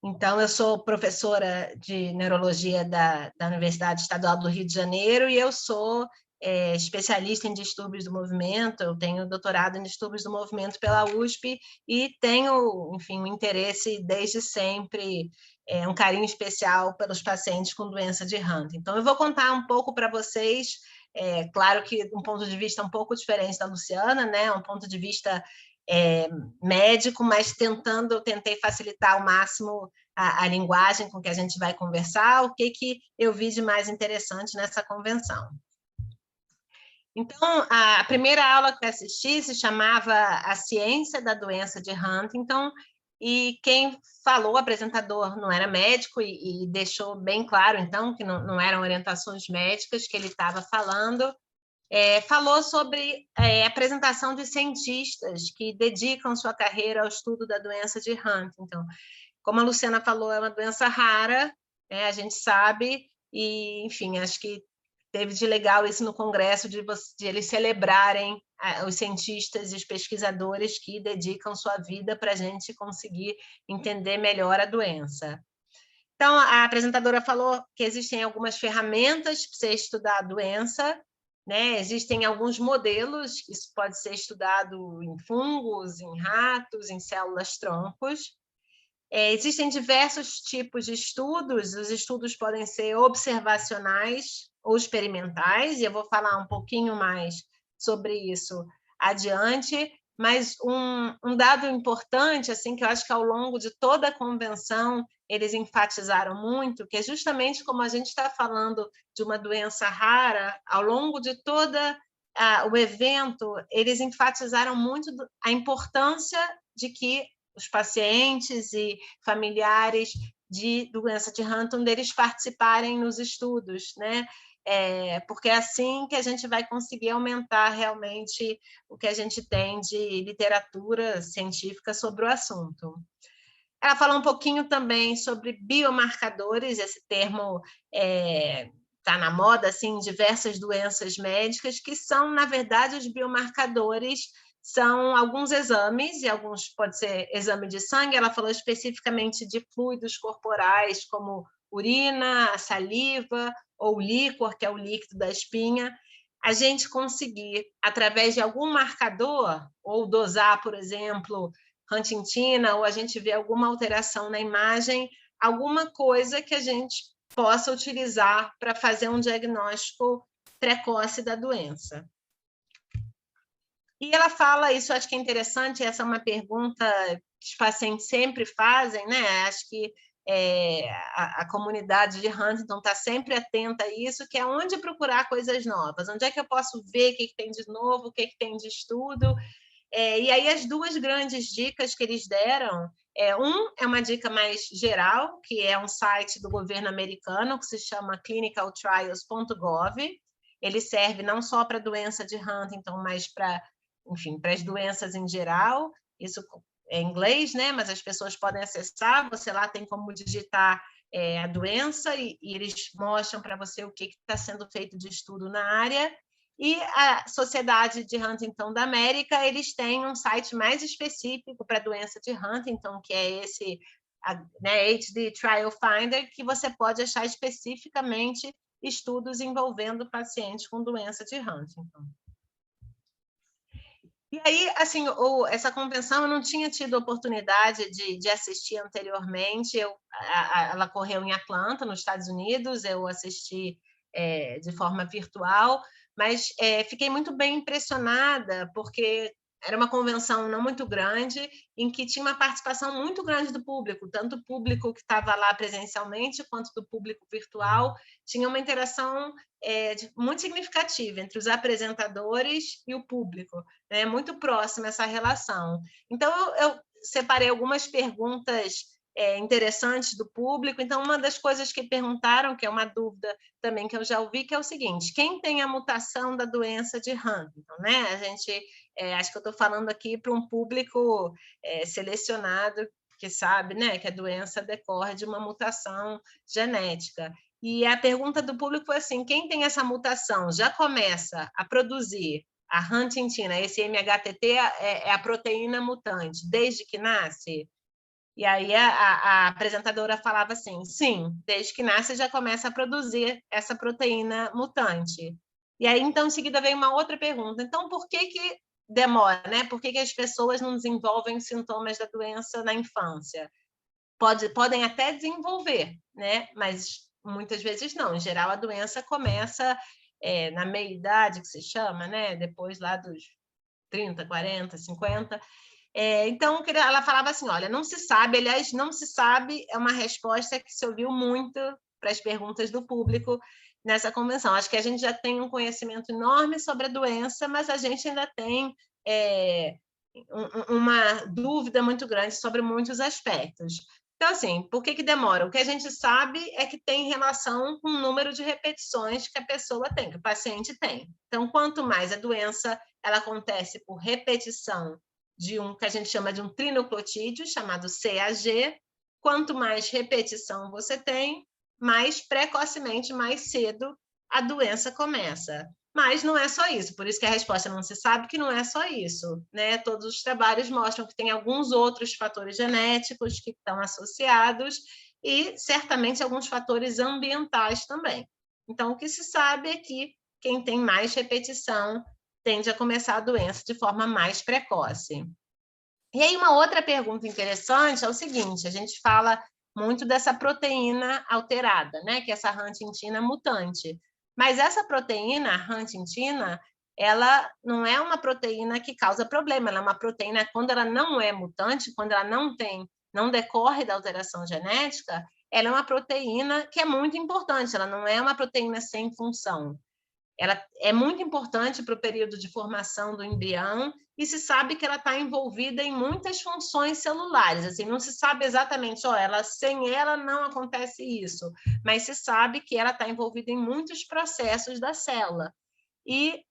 [SPEAKER 3] Então, eu sou professora de neurologia da Universidade Estadual do Rio de Janeiro e eu sou especialista em distúrbios do movimento, eu tenho doutorado em distúrbios do movimento pela USP e tenho, enfim, um interesse desde sempre, um carinho especial pelos pacientes com doença de Hunter. Então, eu vou contar um pouco para vocês, claro que um ponto de vista um pouco diferente da Luciana, né? Um ponto de vista médico, mas tentei facilitar ao máximo a linguagem com que a gente vai conversar, o que eu vi de mais interessante nessa convenção. Então, a primeira aula que eu assisti se chamava A Ciência da Doença de Huntington, e quem falou, o apresentador, não era médico e deixou bem claro, então, que não eram orientações médicas que ele estava falando. Falou sobre a apresentação de cientistas que dedicam sua carreira ao estudo da doença de Huntington. Como a Luciana falou, é uma doença rara, a gente sabe, e, enfim, acho que teve de legal isso no Congresso, de eles celebrarem os cientistas e os pesquisadores que dedicam sua vida para a gente conseguir entender melhor a doença. Então, a apresentadora falou que existem algumas ferramentas para você estudar a doença, né? Existem alguns modelos, isso pode ser estudado em fungos, em ratos, em células-troncos. Existem diversos tipos de estudos, os estudos podem ser observacionais ou experimentais, e eu vou falar um pouquinho mais sobre isso adiante, mas um dado importante, assim, que eu acho que ao longo de toda a convenção eles enfatizaram muito, que é justamente como a gente está falando de uma doença rara, ao longo de toda o evento, eles enfatizaram muito a importância de que os pacientes e familiares de doença de Huntington deles participarem nos estudos, né? Porque é assim que a gente vai conseguir aumentar realmente o que a gente tem de literatura científica sobre o assunto. Ela fala um pouquinho também sobre biomarcadores, esse termo está na moda, assim, em diversas doenças médicas, que são, na verdade, os biomarcadores são alguns exames, e alguns pode ser exame de sangue, ela falou especificamente de fluidos corporais, como urina, saliva, ou líquor, que é o líquido da espinha, a gente conseguir, através de algum marcador, ou dosar, por exemplo, huntingtina, ou a gente vê alguma alteração na imagem, alguma coisa que a gente possa utilizar para fazer um diagnóstico precoce da doença. E ela fala, isso eu acho que é interessante, essa é uma pergunta que os pacientes sempre fazem, né? Acho que a comunidade de Huntington está sempre atenta a isso, que é onde procurar coisas novas, onde é que eu posso ver o que tem de novo, o que tem de estudo. E aí as duas grandes dicas que eles deram, é uma dica mais geral, que é um site do governo americano, que se chama clinicaltrials.gov. Ele serve não só para a doença de Huntington, mas para, enfim, para as doenças em geral. Isso é em inglês, né? Mas as pessoas podem acessar, você lá tem como digitar a doença e eles mostram para você o que está sendo feito de estudo na área. E a Sociedade de Huntington da América, eles têm um site mais específico para a doença de Huntington, que é esse HD Trial Finder, que você pode achar especificamente estudos envolvendo pacientes com doença de Huntington. E aí, assim, essa convenção eu não tinha tido oportunidade de assistir anteriormente. Ela correu em Atlanta, nos Estados Unidos, eu assisti de forma virtual, mas fiquei muito bem impressionada, porque era uma convenção não muito grande, em que tinha uma participação muito grande do público, tanto o público que estava lá presencialmente, quanto do público virtual. Tinha uma interação muito significativa entre os apresentadores e o público, né? Muito próxima essa relação. Então, eu separei algumas perguntas interessantes do público. Então, uma das coisas que perguntaram, que é uma dúvida também que eu já ouvi, que é o seguinte: quem tem a mutação da doença de Huntington, né? A gente, acho que eu estou falando aqui para um público selecionado que sabe, né, que a doença decorre de uma mutação genética. E a pergunta do público foi assim: quem tem essa mutação já começa a produzir a huntingtina, esse MHTT é a proteína mutante, desde que nasce? E aí a apresentadora falava assim: sim, desde que nasce já começa a produzir essa proteína mutante. E aí, então, em seguida veio uma outra pergunta: então, por que demora, né? Por que as pessoas não desenvolvem sintomas da doença na infância? Podem até desenvolver, né? Mas muitas vezes não. Em geral, a doença começa na meia-idade, que se chama, né? Depois lá dos 30, 40, 50. Então, ela falava assim: olha, não se sabe, aliás, não se sabe é uma resposta que se ouviu muito para as perguntas do público nessa convenção. Acho que a gente já tem um conhecimento enorme sobre a doença, mas a gente ainda tem uma dúvida muito grande sobre muitos aspectos. Então, assim, por que demora? O que a gente sabe é que tem relação com o número de repetições que a pessoa tem, que o paciente tem. Então, quanto mais a doença ela acontece por repetição de que a gente chama de um trinucleotídeo, chamado CAG, quanto mais repetição você tem, mais precocemente, mais cedo, a doença começa. Mas não é só isso, por isso que a resposta não se sabe, que não é só isso, né? Todos os trabalhos mostram que tem alguns outros fatores genéticos que estão associados e, certamente, alguns fatores ambientais também. Então, o que se sabe é que quem tem mais repetição tende a começar a doença de forma mais precoce. E aí uma outra pergunta interessante é o seguinte, a gente fala muito dessa proteína alterada, né, que é essa huntingtina mutante. Mas essa proteína, a huntingtina, ela não é uma proteína que causa problema, ela é uma proteína, quando ela não é mutante, quando ela não decorre da alteração genética, ela é uma proteína que é muito importante, ela não é uma proteína sem função. Ela é muito importante para o período de formação do embrião e se sabe que ela está envolvida em muitas funções celulares. Assim, não se sabe exatamente, sem ela não acontece isso, mas se sabe que ela está envolvida em muitos processos da célula. E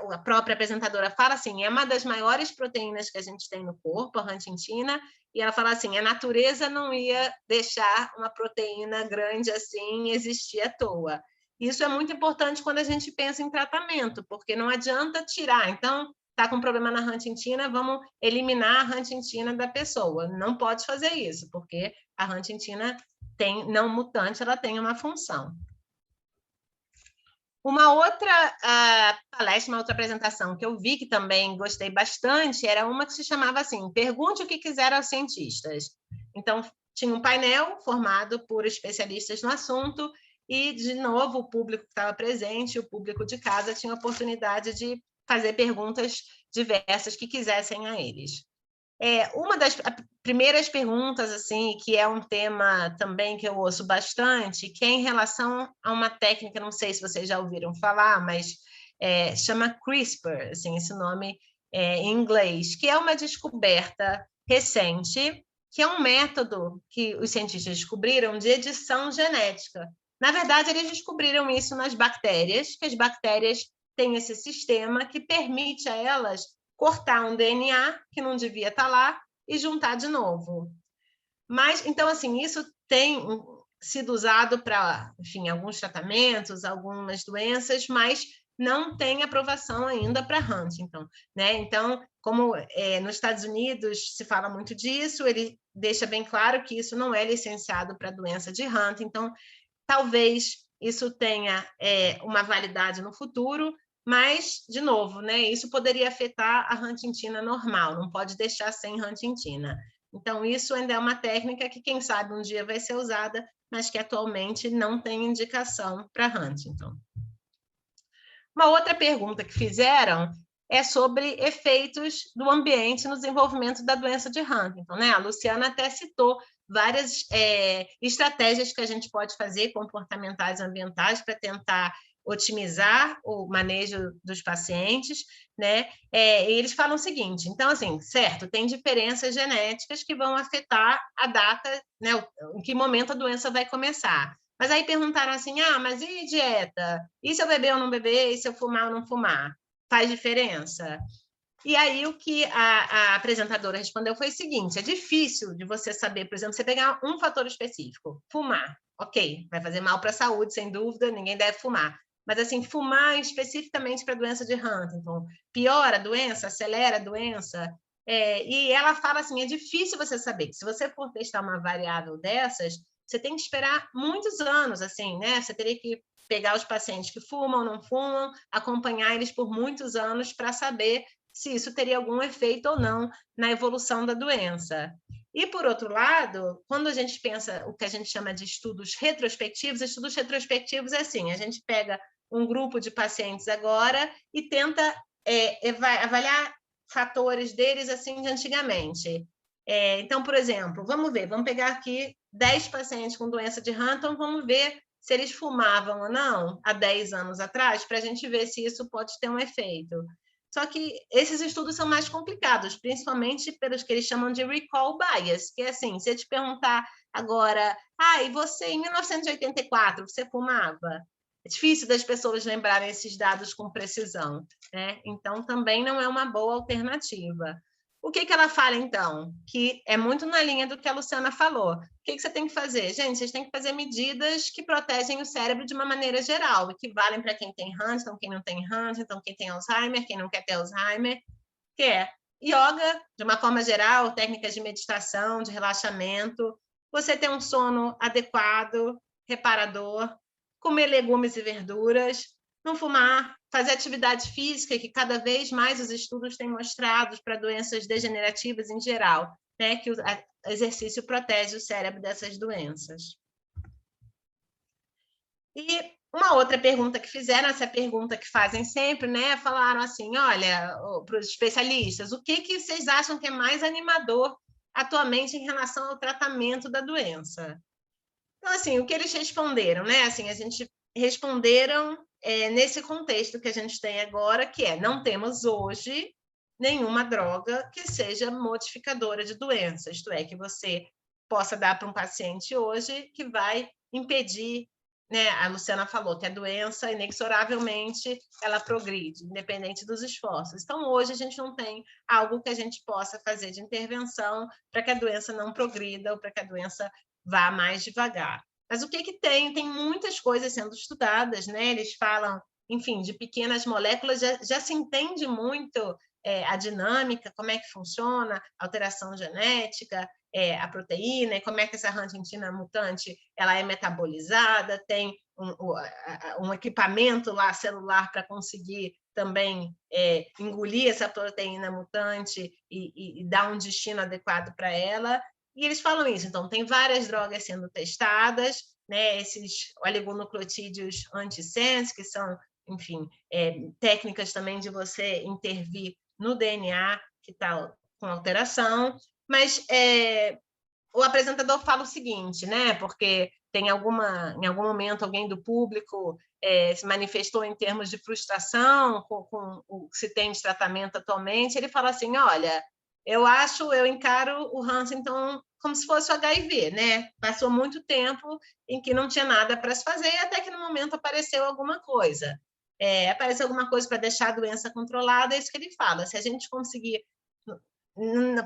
[SPEAKER 3] a própria apresentadora fala assim, é uma das maiores proteínas que a gente tem no corpo, a huntingtina, e ela fala assim, a natureza não ia deixar uma proteína grande assim existir à toa. Isso é muito importante quando a gente pensa em tratamento, porque não adianta tirar. Então, está com problema na huntingtina, vamos eliminar a huntingtina da pessoa. Não pode fazer isso, porque a huntingtina não mutante, ela tem uma função. Uma outra palestra, uma outra apresentação que eu vi, que também gostei bastante, era uma que se chamava assim, Pergunte o que quiser aos cientistas. Então, tinha um painel formado por especialistas no assunto e, de novo, o público que estava presente, o público de casa, tinha a oportunidade de fazer perguntas diversas que quisessem a eles. Uma das primeiras perguntas, assim, que é um tema também que eu ouço bastante, que é em relação a uma técnica, não sei se vocês já ouviram falar, mas chama CRISPR, assim, esse nome em inglês, que é uma descoberta recente, que é um método que os cientistas descobriram de edição genética. Na verdade, eles descobriram isso nas bactérias, que as bactérias têm esse sistema que permite a elas cortar um DNA que não devia estar lá e juntar de novo. Mas, então, assim, isso tem sido usado para, enfim, alguns tratamentos, algumas doenças, mas não tem aprovação ainda para Huntington, né? Então, como nos Estados Unidos se fala muito disso, ele deixa bem claro que isso não é licenciado para a doença de Huntington, então, talvez isso tenha uma validade no futuro, mas, de novo, né, isso poderia afetar a huntingtina normal, não pode deixar sem huntingtina. Então, isso ainda é uma técnica que, quem sabe, um dia vai ser usada, mas que atualmente não tem indicação para Huntington. Uma outra pergunta que fizeram é sobre efeitos do ambiente no desenvolvimento da doença de Huntington, né? A Luciana até citou várias estratégias que a gente pode fazer, comportamentais e ambientais, para tentar otimizar o manejo dos pacientes, né? E eles falam o seguinte, então, assim, certo, tem diferenças genéticas que vão afetar a data, né? Em que momento a doença vai começar. Mas aí perguntaram assim, mas e dieta? E se eu beber ou não beber? E se eu fumar ou não fumar? Faz diferença? E aí o que a apresentadora respondeu foi o seguinte, é difícil de você saber, por exemplo, você pegar um fator específico, fumar, ok, vai fazer mal para a saúde, sem dúvida, ninguém deve fumar. Mas, assim, fumar especificamente para a doença de Huntington, piora a doença, acelera a doença? E ela fala assim, é difícil você saber, que se você for testar uma variável dessas, você tem que esperar muitos anos, assim, né? Você teria que pegar os pacientes que fumam ou não fumam, acompanhar eles por muitos anos para saber se isso teria algum efeito ou não na evolução da doença. E, por outro lado, quando a gente pensa o que a gente chama de estudos retrospectivos é assim, a gente pega um grupo de pacientes agora e tenta avaliar fatores deles assim de antigamente. Então, por exemplo, vamos pegar aqui 10 pacientes com doença de Huntington, vamos ver se eles fumavam ou não há 10 anos atrás, para a gente ver se isso pode ter um efeito. Só que esses estudos são mais complicados, principalmente pelos que eles chamam de recall bias, que é assim, se eu te perguntar agora, e você em 1984, você fumava? É difícil das pessoas lembrarem esses dados com precisão, né? Então, também não é uma boa alternativa. O que ela fala, então? Que é muito na linha do que a Luciana falou. O que você tem que fazer? Gente, vocês têm que fazer medidas que protegem o cérebro de uma maneira geral, e que valem para quem tem Huntington, quem não tem Huntington, quem tem Alzheimer, quem não quer ter Alzheimer, que é yoga, de uma forma geral, técnicas de meditação, de relaxamento, você ter um sono adequado, reparador, comer legumes e verduras, não fumar, fazer atividade física, que cada vez mais os estudos têm mostrado para doenças degenerativas em geral, né, que o exercício protege o cérebro dessas doenças. E uma outra pergunta que fizeram, essa pergunta que fazem sempre, né, falaram assim, olha, para os especialistas, o que vocês acham que é mais animador atualmente em relação ao tratamento da doença? Então, assim, o que eles responderam, né? Assim, a gente responderam nesse contexto que a gente tem agora, que é, não temos hoje nenhuma droga que seja modificadora de doença, isto é, que você possa dar para um paciente hoje que vai impedir, né? A Luciana falou que a doença, inexoravelmente, ela progride, independente dos esforços. Então, hoje a gente não tem algo que a gente possa fazer de intervenção para que a doença não progrida ou para que a doença vá mais devagar. Mas o que tem? Tem muitas coisas sendo estudadas, né? Eles falam, enfim, de pequenas moléculas, já se entende muito a dinâmica, como é que funciona, a alteração genética, a proteína, e como é que essa huntingtina mutante ela é metabolizada, tem um equipamento lá celular para conseguir também engolir essa proteína mutante e dar um destino adequado para ela. E eles falam isso, então tem várias drogas sendo testadas, né? Esses oligonucleotídeos antisense, que são, enfim, técnicas também de você intervir no DNA que está com alteração, mas o apresentador fala o seguinte, né? Porque tem em algum momento alguém do público se manifestou em termos de frustração com o que se tem de tratamento atualmente. Ele fala assim, olha, eu encaro o Huntington como se fosse o HIV, né? Passou muito tempo em que não tinha nada para se fazer, até que no momento apareceu alguma coisa. Apareceu alguma coisa para deixar a doença controlada, é isso que ele fala. Se a gente conseguir,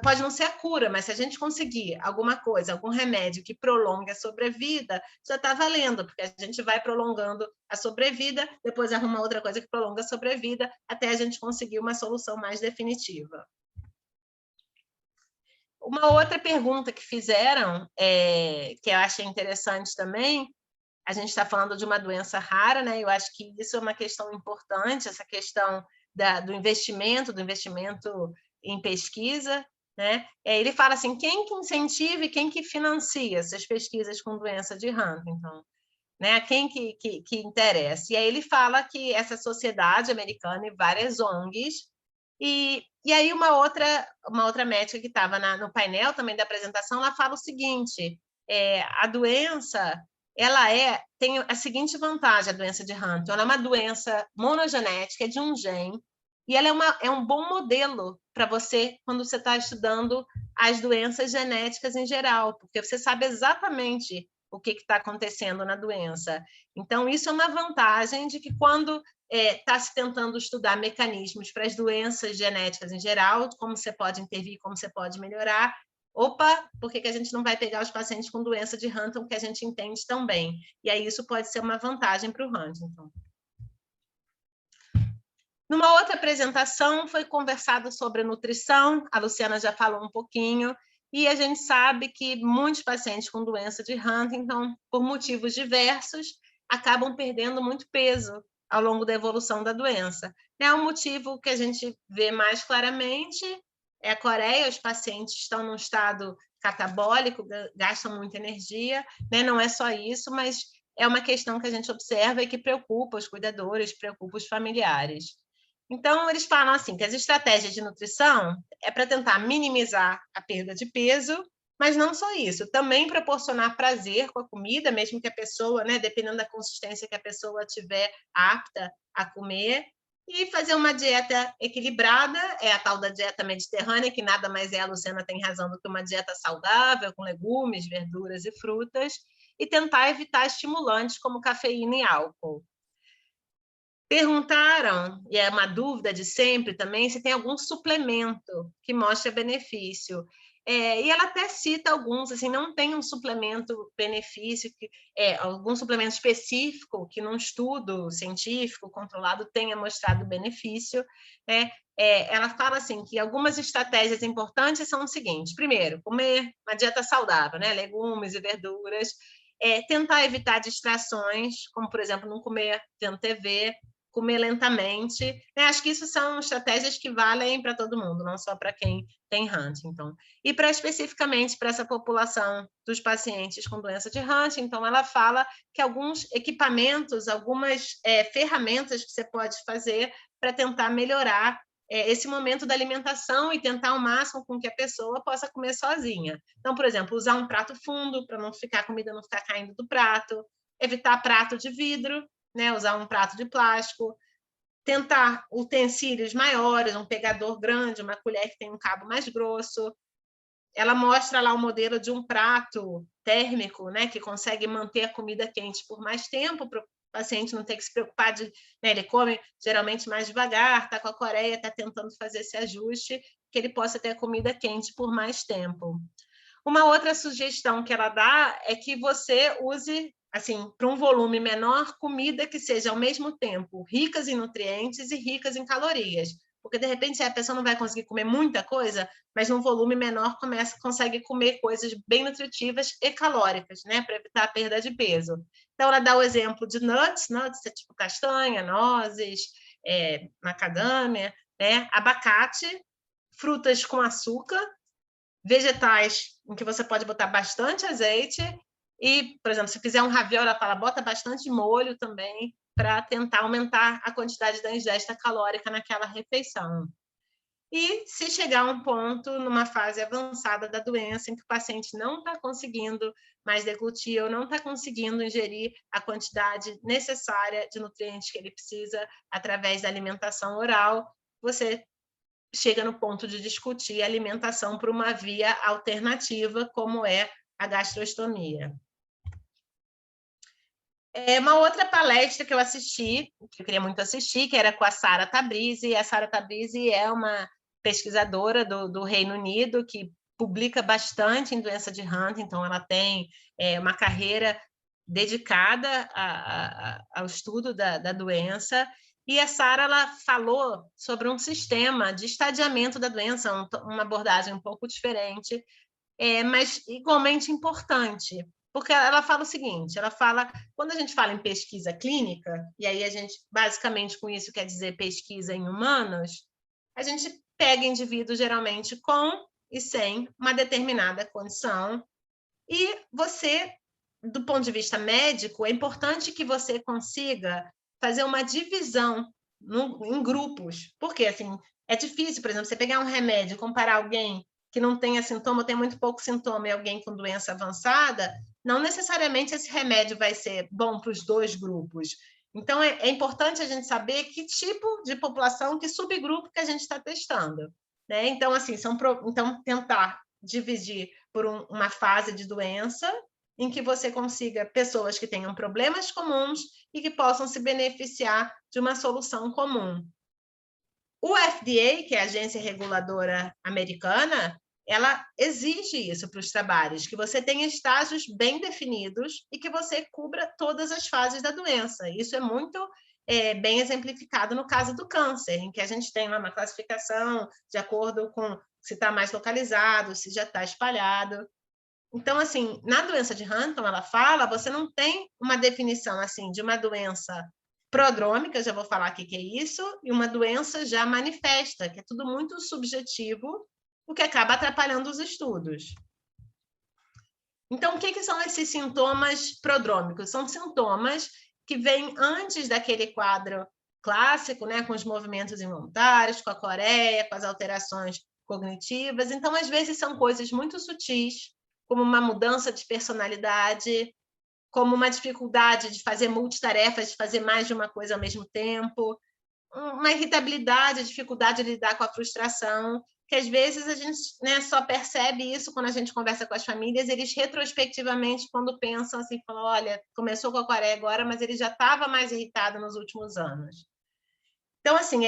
[SPEAKER 3] pode não ser a cura, mas se a gente conseguir alguma coisa, algum remédio que prolongue a sobrevida, já está valendo, porque a gente vai prolongando a sobrevida, depois arruma outra coisa que prolonga a sobrevida, até a gente conseguir uma solução mais definitiva. Uma outra pergunta que fizeram, que eu achei interessante também, a gente está falando de uma doença rara, né? Eu acho que isso é uma questão importante, essa questão do investimento em pesquisa, né? Ele fala assim, quem que incentiva e quem que financia essas pesquisas com doença de Huntington? Né? Quem que interessa? E aí ele fala que essa sociedade americana e várias ONGs, e aí uma outra médica que estava no painel também da apresentação, ela fala o seguinte, a doença ela tem a seguinte vantagem, a doença de Huntington, ela é uma doença monogenética, de um gene, e ela é um bom modelo para você quando você está estudando as doenças genéticas em geral, porque você sabe exatamente o que está acontecendo na doença. Então, isso é uma vantagem de que quando está se tentando estudar mecanismos para as doenças genéticas em geral, como você pode intervir, como você pode melhorar, opa, por que a gente não vai pegar os pacientes com doença de Huntington que a gente entende tão bem? E aí isso pode ser uma vantagem para o Huntington. Numa outra apresentação, foi conversado sobre nutrição, a Luciana já falou um pouquinho, e a gente sabe que muitos pacientes com doença de Huntington, por motivos diversos, acabam perdendo muito peso ao longo da evolução da doença. Um motivo que a gente vê mais claramente é a Coreia, os pacientes estão num estado catabólico, gastam muita energia, né? Não é só isso, mas é uma questão que a gente observa e que preocupa os cuidadores, preocupa os familiares. Então, eles falam assim, que as estratégias de nutrição é para tentar minimizar a perda de peso, mas não só isso, também proporcionar prazer com a comida, mesmo que a pessoa, né, dependendo da consistência que a pessoa tiver apta a comer, e fazer uma dieta equilibrada, é a tal da dieta mediterrânea, que nada mais a Luciana tem razão do que uma dieta saudável, com legumes, verduras e frutas, e tentar evitar estimulantes como cafeína e álcool. Perguntaram, e é uma dúvida de sempre também, se tem algum suplemento que mostre benefício. E ela até cita alguns, assim, não tem um suplemento benefício, algum suplemento específico que num estudo científico controlado tenha mostrado benefício, né? Ela fala assim, que algumas estratégias importantes são o seguinte, primeiro, comer uma dieta saudável, né? Legumes e verduras, tentar evitar distrações, como, por exemplo, não comer vendo TV, comer lentamente. Acho que isso são estratégias que valem para todo mundo, não só para quem tem Huntington. E especificamente para essa população dos pacientes com doença de Huntington, ela fala que alguns equipamentos, algumas ferramentas que você pode fazer para tentar melhorar esse momento da alimentação e tentar ao máximo com que a pessoa possa comer sozinha. Então, por exemplo, usar um prato fundo para a comida não ficar caindo do prato, evitar prato de vidro, né? Usar um prato de plástico, tentar utensílios maiores, um pegador grande, uma colher que tem um cabo mais grosso. Ela mostra lá o modelo de um prato térmico, né, que consegue manter a comida quente por mais tempo, para o paciente não ter que se preocupar de... Né, ele come geralmente mais devagar, está com a coreia, está tentando fazer esse ajuste, que ele possa ter a comida quente por mais tempo. Uma outra sugestão que ela dá é que você use, assim, para um volume menor, comida que seja ao mesmo tempo ricas em nutrientes e ricas em calorias. Porque, de repente, a pessoa não vai conseguir comer muita coisa, mas num volume menor consegue comer coisas bem nutritivas e calóricas, né? Para evitar a perda de peso. Então, ela dá o exemplo de nuts é tipo castanha, nozes, macadâmia, né? Abacate, frutas com açúcar, vegetais em que você pode botar bastante azeite e, por exemplo, se fizer um ravioli, ela fala, bota bastante molho também para tentar aumentar a quantidade da ingesta calórica naquela refeição. E se chegar a um ponto, numa fase avançada da doença, em que o paciente não está conseguindo mais deglutir ou não está conseguindo ingerir a quantidade necessária de nutrientes que ele precisa através da alimentação oral, você chega no ponto de discutir a alimentação por uma via alternativa, como é a gastrostomia. Uma outra palestra que eu assisti, que eu queria muito assistir, que era com a Sara Tabrizi. A Sara Tabrizi é uma pesquisadora do Reino Unido, que publica bastante em doença de Huntington. Ela tem uma carreira dedicada ao estudo da doença. E a Sara, ela falou sobre um sistema de estadiamento da doença, uma abordagem um pouco diferente, mas igualmente importante, porque ela fala o seguinte, ela fala, quando a gente fala em pesquisa clínica, e aí a gente, basicamente, com isso quer dizer pesquisa em humanos, a gente pega indivíduos, geralmente, com e sem uma determinada condição, e você, do ponto de vista médico, é importante que você consiga fazer uma divisão em grupos, porque assim, é difícil, por exemplo, você pegar um remédio e comparar alguém que não tenha sintoma, tem muito pouco sintoma, e alguém com doença avançada, não necessariamente esse remédio vai ser bom para os dois grupos. Então, é importante a gente saber que tipo de população, que subgrupo que a gente está testando, né? Então, assim, então, tentar dividir por uma fase de doença em que você consiga pessoas que tenham problemas comuns e que possam se beneficiar de uma solução comum. O FDA, que é a agência reguladora americana, ela exige isso para os trabalhos, que você tenha estágios bem definidos e que você cubra todas as fases da doença. Isso é muito bem exemplificado no caso do câncer, em que a gente tem lá uma classificação de acordo com se está mais localizado, se já está espalhado. Então, assim, na doença de Huntington, ela fala, você não tem uma definição assim de uma doença prodrômica, já vou falar aqui que é isso, e uma doença já manifesta, que é tudo muito subjetivo, o que acaba atrapalhando os estudos. Então, o que são esses sintomas prodrômicos? São sintomas que vêm antes daquele quadro clássico, né, com os movimentos involuntários, com a coreia, com as alterações cognitivas. Então, às vezes, são coisas muito sutis, como uma mudança de personalidade, como uma dificuldade de fazer multitarefas, de fazer mais de uma coisa ao mesmo tempo, uma irritabilidade, dificuldade de lidar com a frustração, que às vezes a gente, né, só percebe isso quando a gente conversa com as famílias, eles retrospectivamente, quando pensam assim, falam, olha, começou com a coreia agora, mas ele já estava mais irritado nos últimos anos. Então, assim,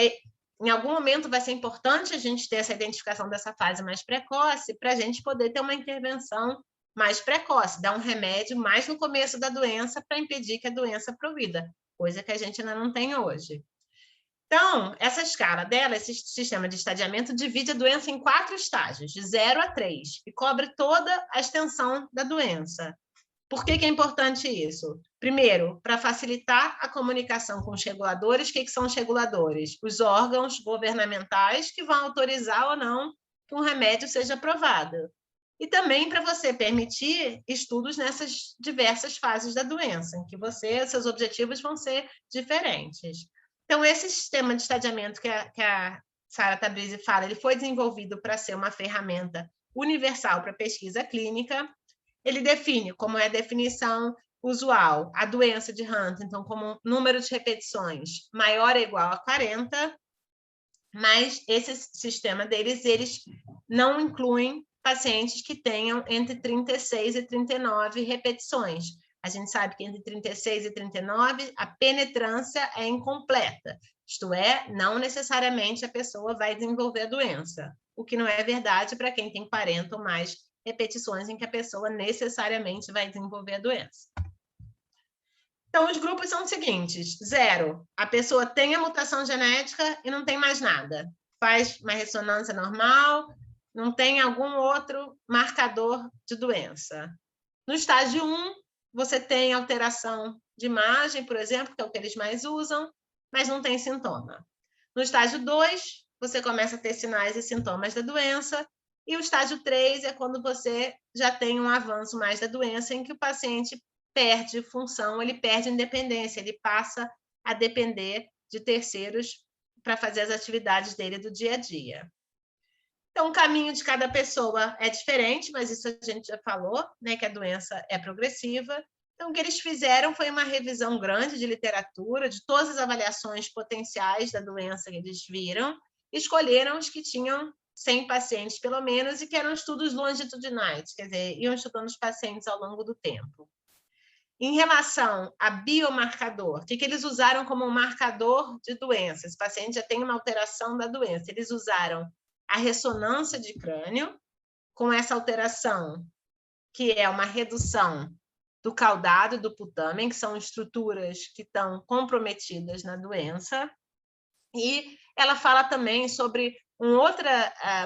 [SPEAKER 3] em algum momento vai ser importante a gente ter essa identificação dessa fase mais precoce para a gente poder ter uma intervenção mais precoce, dar um remédio mais no começo da doença para impedir que a doença progrida, coisa que a gente ainda não tem hoje. Então, essa escala dela, esse sistema de estadiamento, divide a doença em 4 estágios, de 0 a 3, e cobre toda a extensão da doença. Por que é importante isso? Primeiro, para facilitar a comunicação com os reguladores. O que são os reguladores? Os órgãos governamentais que vão autorizar ou não que um remédio seja aprovado. E também para você permitir estudos nessas diversas fases da doença, em que seus objetivos vão ser diferentes. Então, esse sistema de estadiamento que a Sara Tabrizi fala, ele foi desenvolvido para ser uma ferramenta universal para pesquisa clínica. Ele define, como é a definição usual, a doença de Huntington como número de repetições maior ou igual a 40, mas esse sistema deles, eles não incluem pacientes que tenham entre 36 e 39 repetições. A gente sabe que entre 36 e 39, a penetrância é incompleta, isto é, não necessariamente a pessoa vai desenvolver a doença, o que não é verdade para quem tem 40 ou mais repetições em que a pessoa necessariamente vai desenvolver a doença. Então, os grupos são os seguintes: 0, a pessoa tem a mutação genética e não tem mais nada. Faz uma ressonância normal, não tem algum outro marcador de doença. No estágio 1, você tem alteração de imagem, por exemplo, que é o que eles mais usam, mas não tem sintoma. No estágio 2, você começa a ter sinais e sintomas da doença, e o estágio 3 é quando você já tem um avanço mais da doença, em que o paciente perde função, ele perde independência, ele passa a depender de terceiros para fazer as atividades dele do dia a dia. Então, o caminho de cada pessoa é diferente, mas isso a gente já falou, né, que a doença é progressiva. Então, o que eles fizeram foi uma revisão grande de literatura, de todas as avaliações potenciais da doença que eles viram, e escolheram os que tinham 100 pacientes, pelo menos, e que eram estudos longitudinais, quer dizer, iam estudando os pacientes ao longo do tempo. Em relação a biomarcador, o que eles usaram como marcador de doença? Esse paciente já tem uma alteração da doença. Eles usaram a ressonância de crânio, com essa alteração, que é uma redução do caudado e do putamen, que são estruturas que estão comprometidas na doença. E ela fala também sobre um outro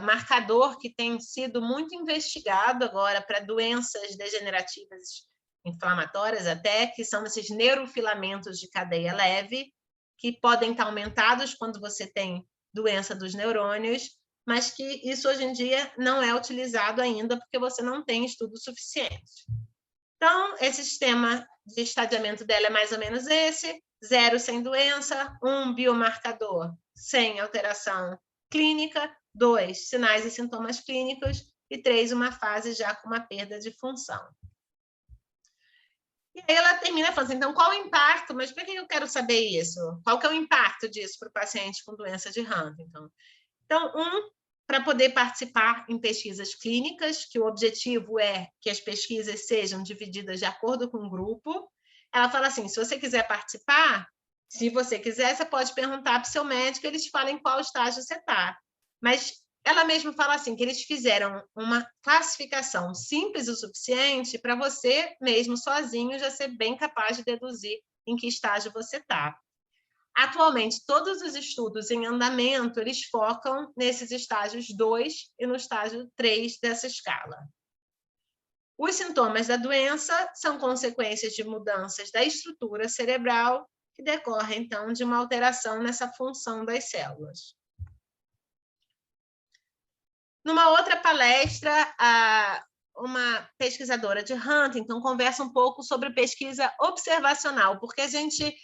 [SPEAKER 3] marcador que tem sido muito investigado agora para doenças degenerativas inflamatórias até, que são esses neurofilamentos de cadeia leve, que podem estar aumentados quando você tem doença dos neurônios, mas que isso hoje em dia não é utilizado ainda porque você não tem estudo suficiente. Então, esse sistema de estadiamento dela é mais ou menos esse: 0 sem doença, 1 biomarcador sem alteração clínica, 2 sinais e sintomas clínicos e 3 uma fase já com uma perda de função. E aí ela termina falando assim, então, qual o impacto? Mas por que eu quero saber isso? Qual que é o impacto disso para o paciente com doença de Huntington? Então, para poder participar em pesquisas clínicas, que o objetivo é que as pesquisas sejam divididas de acordo com o grupo. Ela fala assim, se você quiser participar, se você quiser, você pode perguntar para o seu médico, eles falam em qual estágio você está. Mas ela mesma fala assim, que eles fizeram uma classificação simples o suficiente para você mesmo, sozinho, já ser bem capaz de deduzir em que estágio você está. Atualmente, todos os estudos em andamento, eles focam nesses estágios 2 e no estágio 3 dessa escala. Os sintomas da doença são consequências de mudanças da estrutura cerebral que decorrem, então, de uma alteração nessa função das células. Numa outra palestra, uma pesquisadora de Huntington conversa um pouco sobre pesquisa observacional, porque a gente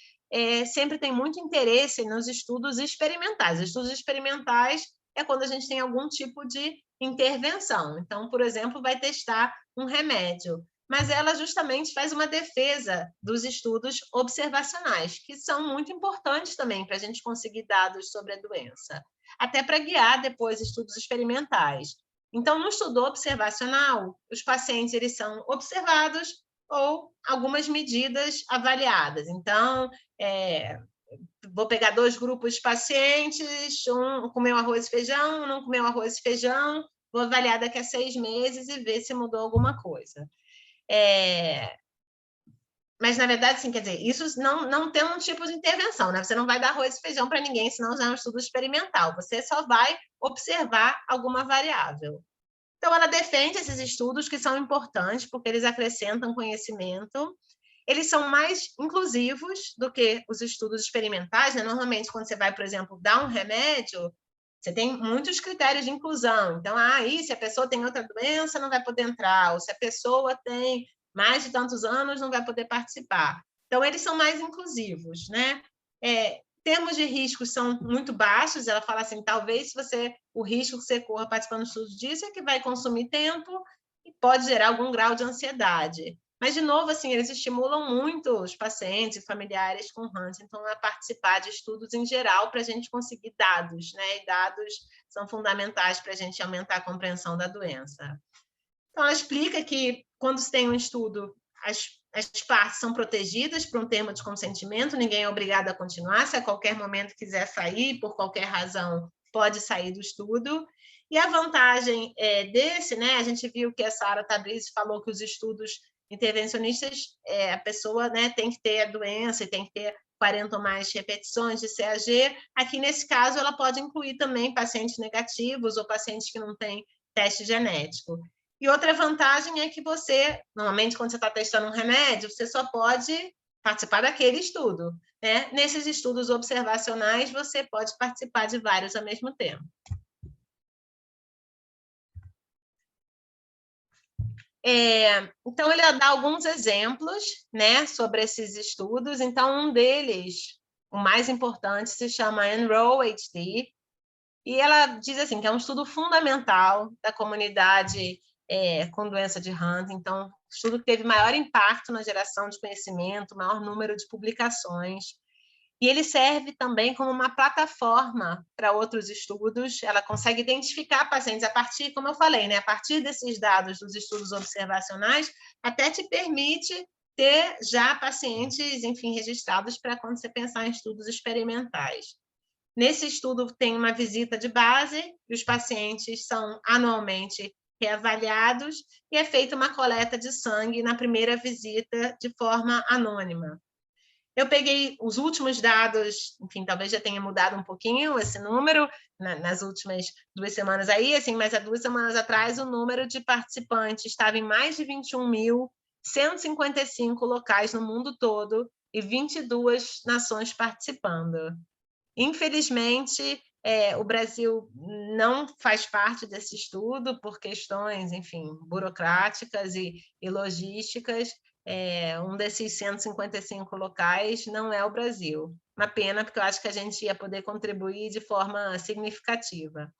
[SPEAKER 3] sempre tem muito interesse nos estudos experimentais. Estudos experimentais é quando a gente tem algum tipo de intervenção. Então, por exemplo, vai testar um remédio. Mas ela justamente faz uma defesa dos estudos observacionais, que são muito importantes também para a gente conseguir dados sobre a doença, até para guiar depois estudos experimentais. Então, no estudo observacional, os pacientes eles são observados ou algumas medidas avaliadas. Então, vou pegar 2 grupos de pacientes, um comeu arroz e feijão, um não comeu arroz e feijão, vou avaliar daqui a 6 meses e ver se mudou alguma coisa. Mas, na verdade, sim, quer dizer, isso não tem um tipo de intervenção, né? Você não vai dar arroz e feijão para ninguém, senão já é um estudo experimental. Você só vai observar alguma variável. Então, ela defende esses estudos que são importantes, porque eles acrescentam conhecimento, eles são mais inclusivos do que os estudos experimentais, né? Normalmente, quando você vai, por exemplo, dar um remédio, você tem muitos critérios de inclusão. Então, se a pessoa tem outra doença, não vai poder entrar, ou se a pessoa tem mais de tantos anos, não vai poder participar. Então, eles são mais inclusivos, né? Termos de riscos são muito baixos. Ela fala assim, talvez o risco que você corra participando do estudo disso é que vai consumir tempo e pode gerar algum grau de ansiedade. Mas, de novo, assim, eles estimulam muito os pacientes e familiares com Huntington a participar de estudos em geral para a gente conseguir dados, né? E dados são fundamentais para a gente aumentar a compreensão da doença. Então, ela explica que, quando se tem um estudo, as partes são protegidas por um termo de consentimento, ninguém é obrigado a continuar, se a qualquer momento quiser sair, por qualquer razão, pode sair do estudo. E a vantagem desse, né? A gente viu que a Sara Tabrizi falou que os estudos intervencionistas, a pessoa, né, tem que ter a doença e tem que ter 40 ou mais repetições de CAG. Aqui, nesse caso, ela pode incluir também pacientes negativos ou pacientes que não têm teste genético. E outra vantagem é que você, normalmente, quando você está testando um remédio, você só pode participar daquele estudo, né? Nesses estudos observacionais, você pode participar de vários ao mesmo tempo. Então, ele dá alguns exemplos, né, sobre esses estudos. Então, um deles, o mais importante, se chama Enroll-HD, e ela diz assim, que é um estudo fundamental da comunidade com doença de Huntington. Então, estudo que teve maior impacto na geração de conhecimento, maior número de publicações. E ele serve também como uma plataforma para outros estudos. Ela consegue identificar pacientes a partir, como eu falei, né, a partir desses dados dos estudos observacionais, até te permite ter já pacientes, enfim, registrados para quando você pensar em estudos experimentais. Nesse estudo tem uma visita de base, e os pacientes são anualmente reavaliados, e é feita uma coleta de sangue na primeira visita de forma anônima. Eu peguei os últimos dados, enfim, talvez já tenha mudado um pouquinho esse número nas últimas 2 semanas aí, assim, mas há 2 semanas atrás o número de participantes estava em mais de 21.155 locais no mundo todo e 22 nações participando. Infelizmente, o Brasil não faz parte desse estudo por questões, enfim, burocráticas e logísticas. Um desses 155 locais não é o Brasil. Uma pena, porque eu acho que a gente ia poder contribuir de forma significativa.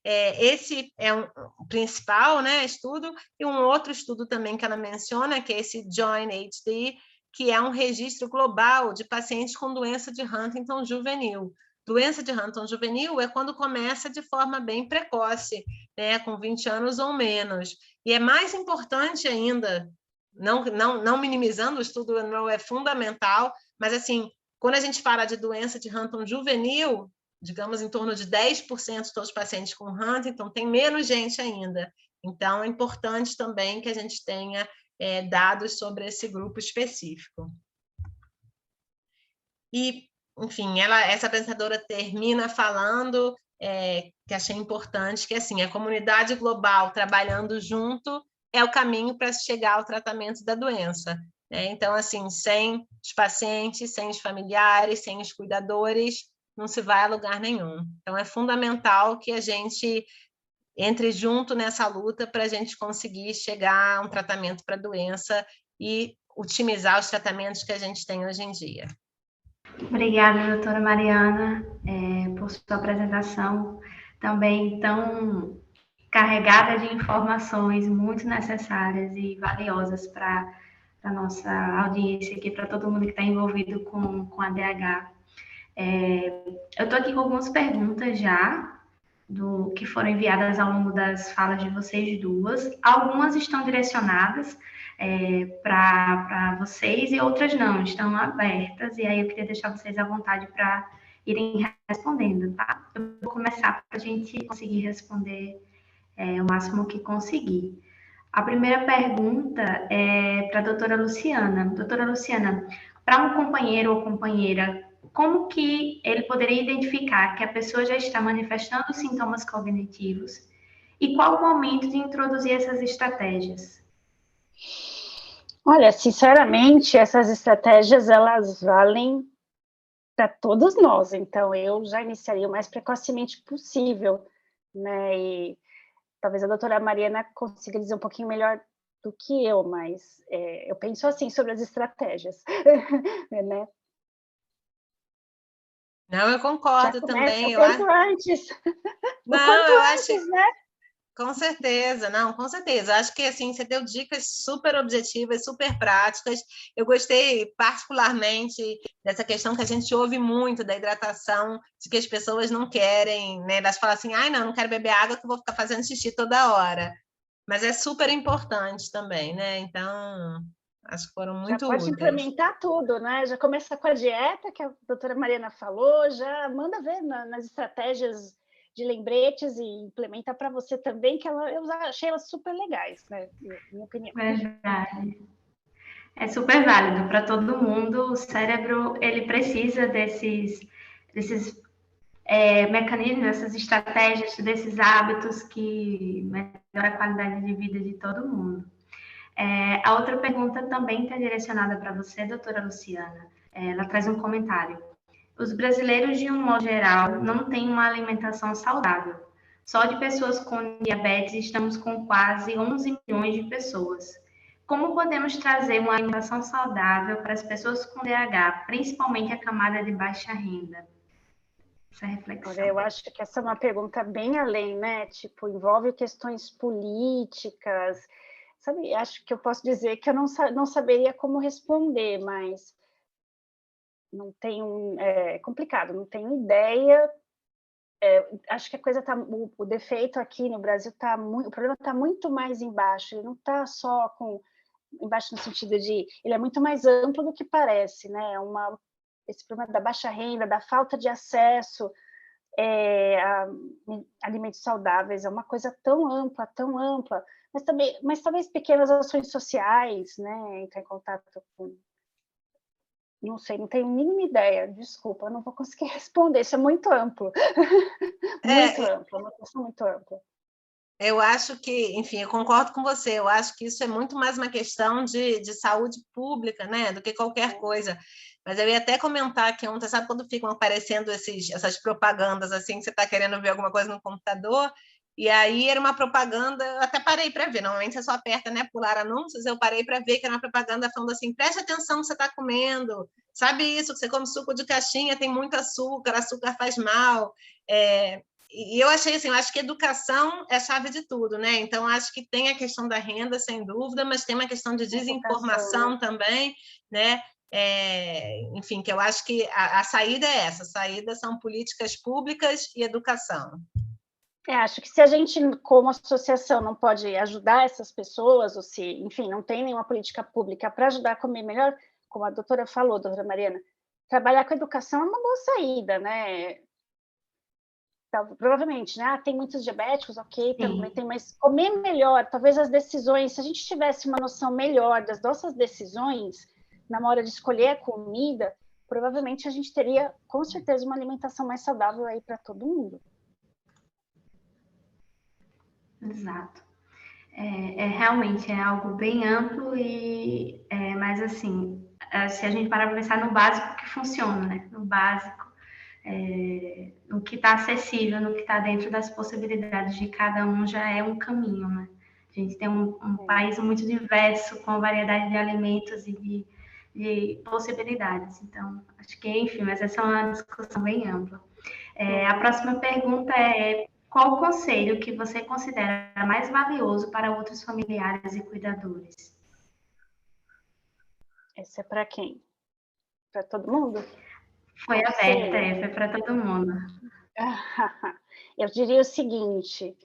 [SPEAKER 3] Esse é o principal, né, estudo, e um outro estudo também que ela menciona, que é esse JOIN-HD, que é um registro global de pacientes com doença de Huntington juvenil. Doença de Huntington juvenil é quando começa de forma bem precoce, né, com 20 anos ou menos. E é mais importante ainda, não minimizando, o estudo Enroll é fundamental, mas, assim, quando a gente fala de doença de Huntington juvenil, digamos, em torno de 10% de todos os pacientes com Huntington, tem menos gente ainda. Então, é importante também que a gente tenha dados sobre esse grupo específico. E, enfim, essa apresentadora termina falando, que achei importante, que, assim, a comunidade global trabalhando junto é o caminho para chegar ao tratamento da doença. Então, assim, sem os pacientes, sem os familiares, sem os cuidadores, não se vai a lugar nenhum. Então, é fundamental que a gente entre junto nessa luta para a gente conseguir chegar a um tratamento para a doença e otimizar os tratamentos que a gente tem hoje em dia.
[SPEAKER 2] Obrigada, doutora Mariana, por sua apresentação também tão carregada de informações muito necessárias e valiosas para a nossa audiência aqui, para todo mundo que está envolvido com a DH. Eu estou aqui com algumas perguntas já, que foram enviadas ao longo das falas de vocês duas. Algumas estão direcionadas para vocês e outras não, estão abertas, e aí eu queria deixar vocês à vontade para irem respondendo, tá? Eu vou começar para a gente conseguir responder o máximo que conseguir. A primeira pergunta é para a doutora Luciana. Doutora Luciana, para um companheiro ou companheira, como que ele poderia identificar que a pessoa já está manifestando sintomas cognitivos E qual o momento de introduzir essas estratégias?
[SPEAKER 1] Olha, sinceramente, essas estratégias, elas valem para todos nós, então eu já iniciaria o mais precocemente possível, né, e talvez a doutora Mariana consiga dizer um pouquinho melhor do que eu, mas eu penso assim sobre as estratégias, né?
[SPEAKER 3] Não, eu
[SPEAKER 1] Já
[SPEAKER 3] concordo
[SPEAKER 1] começa
[SPEAKER 3] também.
[SPEAKER 1] o quanto antes, o
[SPEAKER 3] Não,
[SPEAKER 1] quanto
[SPEAKER 3] eu acho.
[SPEAKER 1] antes, né?
[SPEAKER 3] Com certeza, não, com certeza. Acho que assim, você deu dicas super objetivas, super práticas. Eu gostei particularmente dessa questão que a gente ouve muito da hidratação, de que as pessoas não querem, né? Elas falam assim, ai, não quero beber água que eu vou ficar fazendo xixi toda hora. Mas é super importante também, né? Então, acho que foram
[SPEAKER 1] Já
[SPEAKER 3] muito
[SPEAKER 1] pode
[SPEAKER 3] úteis.
[SPEAKER 1] implementar tudo, né? Já começa com a dieta, que a doutora Mariana falou, já manda ver nas estratégias de lembretes e implementa para você também, que eu achei elas super legais, né? Minha opinião.
[SPEAKER 2] Verdade. É super válido para todo mundo. O cérebro, ele precisa desses mecanismos, dessas estratégias, desses hábitos que melhoram a qualidade de vida de todo mundo. A outra pergunta também está direcionada para você, doutora Luciana. Ela traz um comentário. Os brasileiros, de um modo geral, não têm uma alimentação saudável. Só de pessoas com diabetes estamos com quase 11 milhões de pessoas. Como podemos trazer uma alimentação saudável para as pessoas com DH, principalmente a camada de baixa renda? Essa reflexão.
[SPEAKER 1] Olha, eu acho que essa é uma pergunta bem além, né? Tipo, envolve questões políticas, sabe? Acho que eu posso dizer que eu não saberia como responder, mas não tenho, é complicado, não tenho ideia. Acho que a coisa tá, o defeito aqui no Brasil tá muito, o problema está muito mais embaixo, ele não está só com embaixo no sentido de, ele é muito mais amplo do que parece, né? Esse problema da baixa renda, da falta de acesso a alimentos saudáveis é uma coisa tão ampla, mas talvez pequenas ações sociais, né? Entrar em contato com, não sei, não tenho a mínima ideia, desculpa, não vou conseguir responder, isso é muito amplo, muito
[SPEAKER 3] É,
[SPEAKER 1] amplo, é uma questão muito ampla.
[SPEAKER 3] eu acho que, enfim, eu concordo com você, eu acho que isso é muito mais uma questão de saúde pública, né, do que qualquer coisa. Mas eu ia até comentar que ontem, sabe quando ficam aparecendo essas propagandas, assim, que você está querendo ver alguma coisa no computador, e aí era uma propaganda, eu até parei para ver, normalmente você só aperta, né, pular anúncios, eu parei para ver que era uma propaganda falando assim, preste atenção no que você está comendo, sabe isso, que você come suco de caixinha, tem muito açúcar, açúcar faz mal, e eu achei assim, eu acho que educação é a chave de tudo, né? Então, acho que tem a questão da renda, sem dúvida, mas tem uma questão de desinformação, né? Também, né? Enfim, que eu acho que a saída é essa, a saída são políticas públicas e educação.
[SPEAKER 1] Acho que se a gente, como associação, não pode ajudar essas pessoas, ou se, enfim, não tem nenhuma política pública para ajudar a comer melhor, como a doutora falou, doutora Mariana, trabalhar com educação é uma boa saída, né? Provavelmente, né? Tem muitos diabéticos, ok, também tem, mas comer melhor, talvez as decisões, se a gente tivesse uma noção melhor das nossas decisões, na hora de escolher a comida, provavelmente a gente teria, com certeza, uma alimentação mais saudável aí para todo mundo.
[SPEAKER 2] Exato. Realmente é algo bem amplo, mas assim, se a gente parar para pensar no básico que funciona, né? No básico, no que está acessível, no que está dentro das possibilidades de cada um, já é um caminho, né? A gente tem um país muito diverso, com variedade de alimentos e de possibilidades. Então, acho que, enfim, mas essa é uma discussão bem ampla. A próxima pergunta é: qual o conselho que você considera mais valioso para outros familiares e cuidadores?
[SPEAKER 1] Essa é para quem? Para todo mundo?
[SPEAKER 2] Foi aberta, foi para todo mundo.
[SPEAKER 1] Eu diria o seguinte: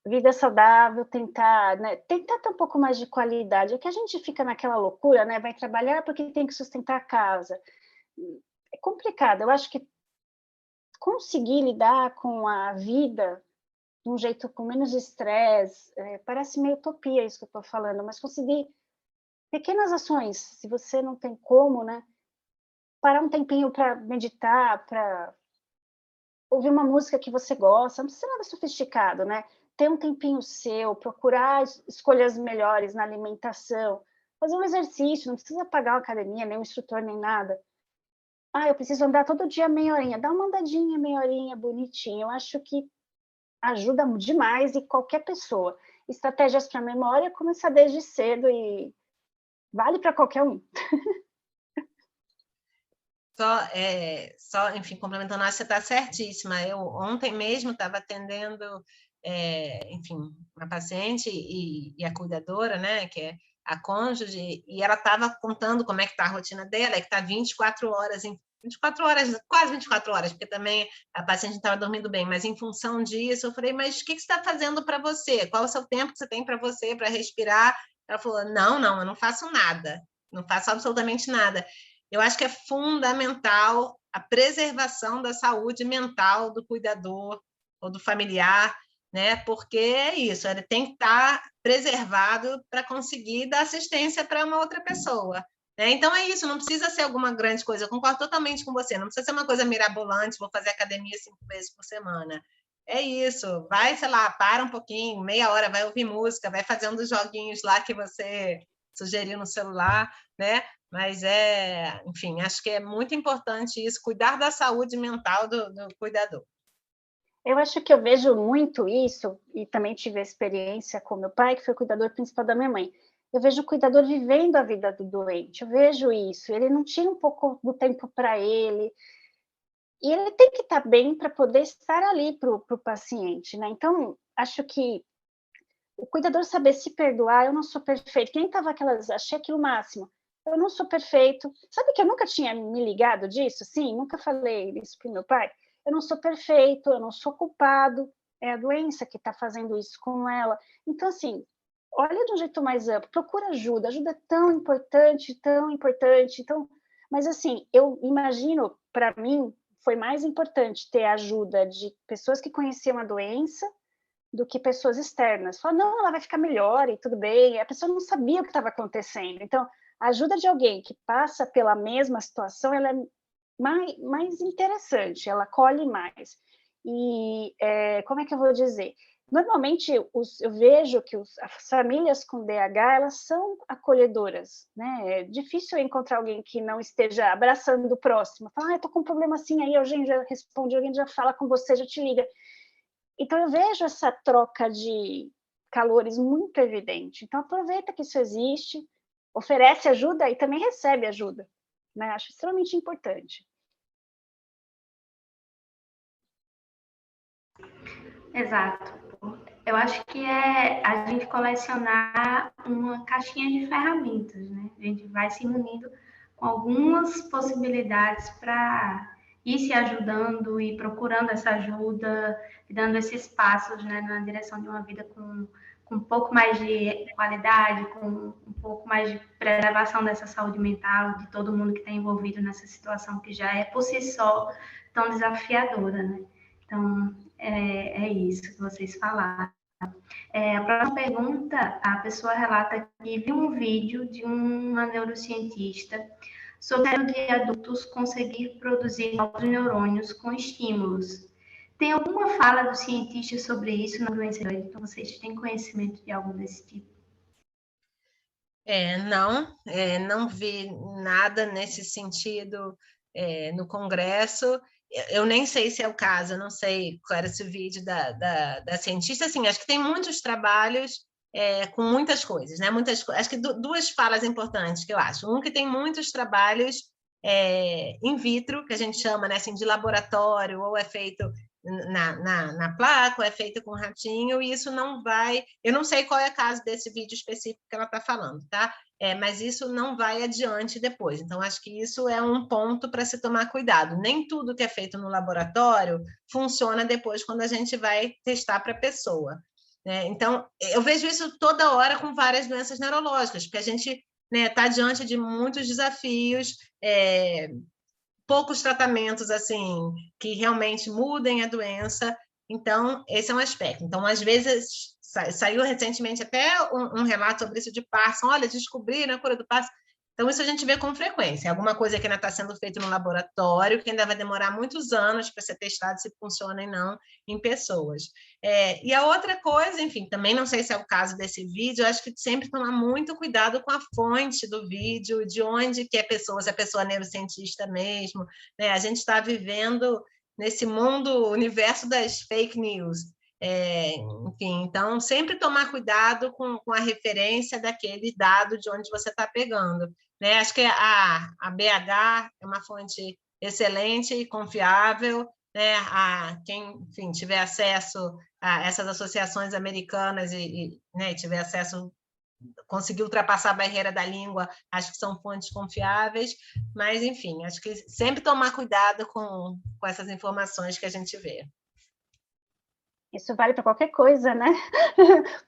[SPEAKER 1] vida saudável, tentar, né, tentar ter um pouco mais de qualidade. É que a gente fica naquela loucura, né? Vai trabalhar porque tem que sustentar a casa. É complicado. Eu acho que conseguir lidar com a vida de um jeito com menos estresse, parece meio utopia isso que eu estou falando, mas conseguir pequenas ações, se você não tem como, né? Parar um tempinho para meditar, para ouvir uma música que você gosta, não precisa ser nada sofisticado, né? ter um tempinho seu, procurar escolhas melhores na alimentação, fazer um exercício, não precisa pagar uma academia, nem um instrutor, nem nada. Eu preciso andar todo dia meia horinha. Dá uma andadinha, meia horinha, bonitinha. Eu acho que ajuda demais e qualquer pessoa. Estratégias para memória, começar desde cedo e vale para qualquer um.
[SPEAKER 3] Enfim, complementando, acho que você está certíssima. Eu ontem mesmo estava atendendo, enfim, uma paciente e a cuidadora, né, que é a cônjuge, e ela estava contando como é que está a rotina dela, que está 24 horas, quase 24 horas, porque também a paciente estava dormindo bem, mas em função disso, eu falei, mas o que você está fazendo para você? Qual é o seu tempo que você tem para você, para respirar? Ela falou, não, eu não faço nada, não faço absolutamente nada. Eu acho que é fundamental a preservação da saúde mental do cuidador ou do familiar, né? Porque é isso, ele tem que estar preservado para conseguir dar assistência para uma outra pessoa. Né? Então é isso, não precisa ser alguma grande coisa, eu concordo totalmente com você, não precisa ser uma coisa mirabolante, vou fazer academia 5 vezes por semana. É isso, vai, sei lá, para um pouquinho, meia hora, vai ouvir música, vai fazendo os joguinhos lá que você sugeriu no celular, né? Mas enfim, acho que é muito importante isso, cuidar da saúde mental do cuidador.
[SPEAKER 1] Eu acho que eu vejo muito isso, e também tive a experiência com meu pai, que foi o cuidador principal da minha mãe. Eu vejo o cuidador vivendo a vida do doente, eu vejo isso, ele não tira um pouco do tempo para ele, e ele tem que estar bem para poder estar ali para o paciente, né? Então, acho que o cuidador saber se perdoar, eu não sou perfeito. Quem estava achei aquilo o máximo. Eu não sou perfeito. Sabe que eu nunca tinha me ligado disso? Sim, nunca falei isso para o meu pai. Eu não sou perfeito, eu não sou culpado. É a doença que está fazendo isso com ela. Então, assim, olha de um jeito mais amplo. Procura ajuda. Ajuda é tão importante, tão importante. Então, mas, assim, eu imagino, para mim, foi mais importante ter a ajuda de pessoas que conheciam a doença do que pessoas externas. Fala, não, ela vai ficar melhor e tudo bem. A pessoa não sabia o que estava acontecendo. Então, a ajuda de alguém que passa pela mesma situação, ela é mais interessante, ela colhe mais. E, como é que eu vou dizer? Normalmente, eu vejo que as famílias com DH, elas são acolhedoras, né? É difícil encontrar alguém que não esteja abraçando o próximo. Fala, eu tô com um problema assim, aí alguém já responde, alguém já fala com você, já te liga. Então, eu vejo essa troca de calores muito evidente. Então, aproveita que isso existe, oferece ajuda e também recebe ajuda. Né? Acho extremamente importante.
[SPEAKER 2] Exato. Eu acho que é a gente colecionar uma caixinha de ferramentas, né? A gente vai se munindo com algumas possibilidades para ir se ajudando e procurando essa ajuda, e dando esses passos, né, na direção de uma vida com um pouco mais de qualidade, com um pouco mais de preservação dessa saúde mental de todo mundo que está envolvido nessa situação que já é por si só tão desafiadora, né? Então, é isso que vocês falaram. A próxima pergunta, a pessoa relata que viu um vídeo de uma neurocientista sobre o de adultos conseguir produzir novos neurônios com estímulos. Tem alguma fala do cientista sobre isso na doença? Então, vocês têm conhecimento de algo desse tipo?
[SPEAKER 3] Não vi nada nesse sentido no Congresso. Eu nem sei se é o caso, eu não sei qual era esse vídeo da cientista. Assim, acho que tem muitos trabalhos com muitas coisas, né? Acho que duas falas importantes que eu acho. Um, que tem muitos trabalhos in vitro, que a gente chama, né, assim, de laboratório, ou é feito na placa, ou é feito com ratinho, e isso não vai... Eu não sei qual é o caso desse vídeo específico que ela está falando, tá? Mas isso não vai adiante depois. Então, acho que isso é um ponto para se tomar cuidado. Nem tudo que é feito no laboratório funciona depois quando a gente vai testar para a pessoa. Né? Então, eu vejo isso toda hora com várias doenças neurológicas, porque a gente está diante de muitos desafios, poucos tratamentos assim que realmente mudem a doença. Então, esse é um aspecto. Então, às vezes, saiu recentemente até um relato sobre isso de Parkinson. Olha, descobriram a cura do Parkinson. Então, isso a gente vê com frequência. Alguma coisa que ainda está sendo feita no laboratório, que ainda vai demorar muitos anos para ser testado se funciona ou não em pessoas. E a outra coisa, enfim, também não sei se é o caso desse vídeo, eu acho que sempre tomar muito cuidado com a fonte do vídeo, de onde que é a pessoa, se a pessoa é neurocientista mesmo, né? A gente está vivendo nesse mundo, universo das fake news. Enfim, então, sempre tomar cuidado com a referência daquele dado de onde você está pegando. Né? Acho que a BH é uma fonte excelente e confiável, né? Quem, enfim, tiver acesso a essas associações americanas né, tiver acesso, conseguir ultrapassar a barreira da língua, acho que são fontes confiáveis, mas, enfim, acho que sempre tomar cuidado com essas informações que a gente vê.
[SPEAKER 1] Isso vale para qualquer coisa, né?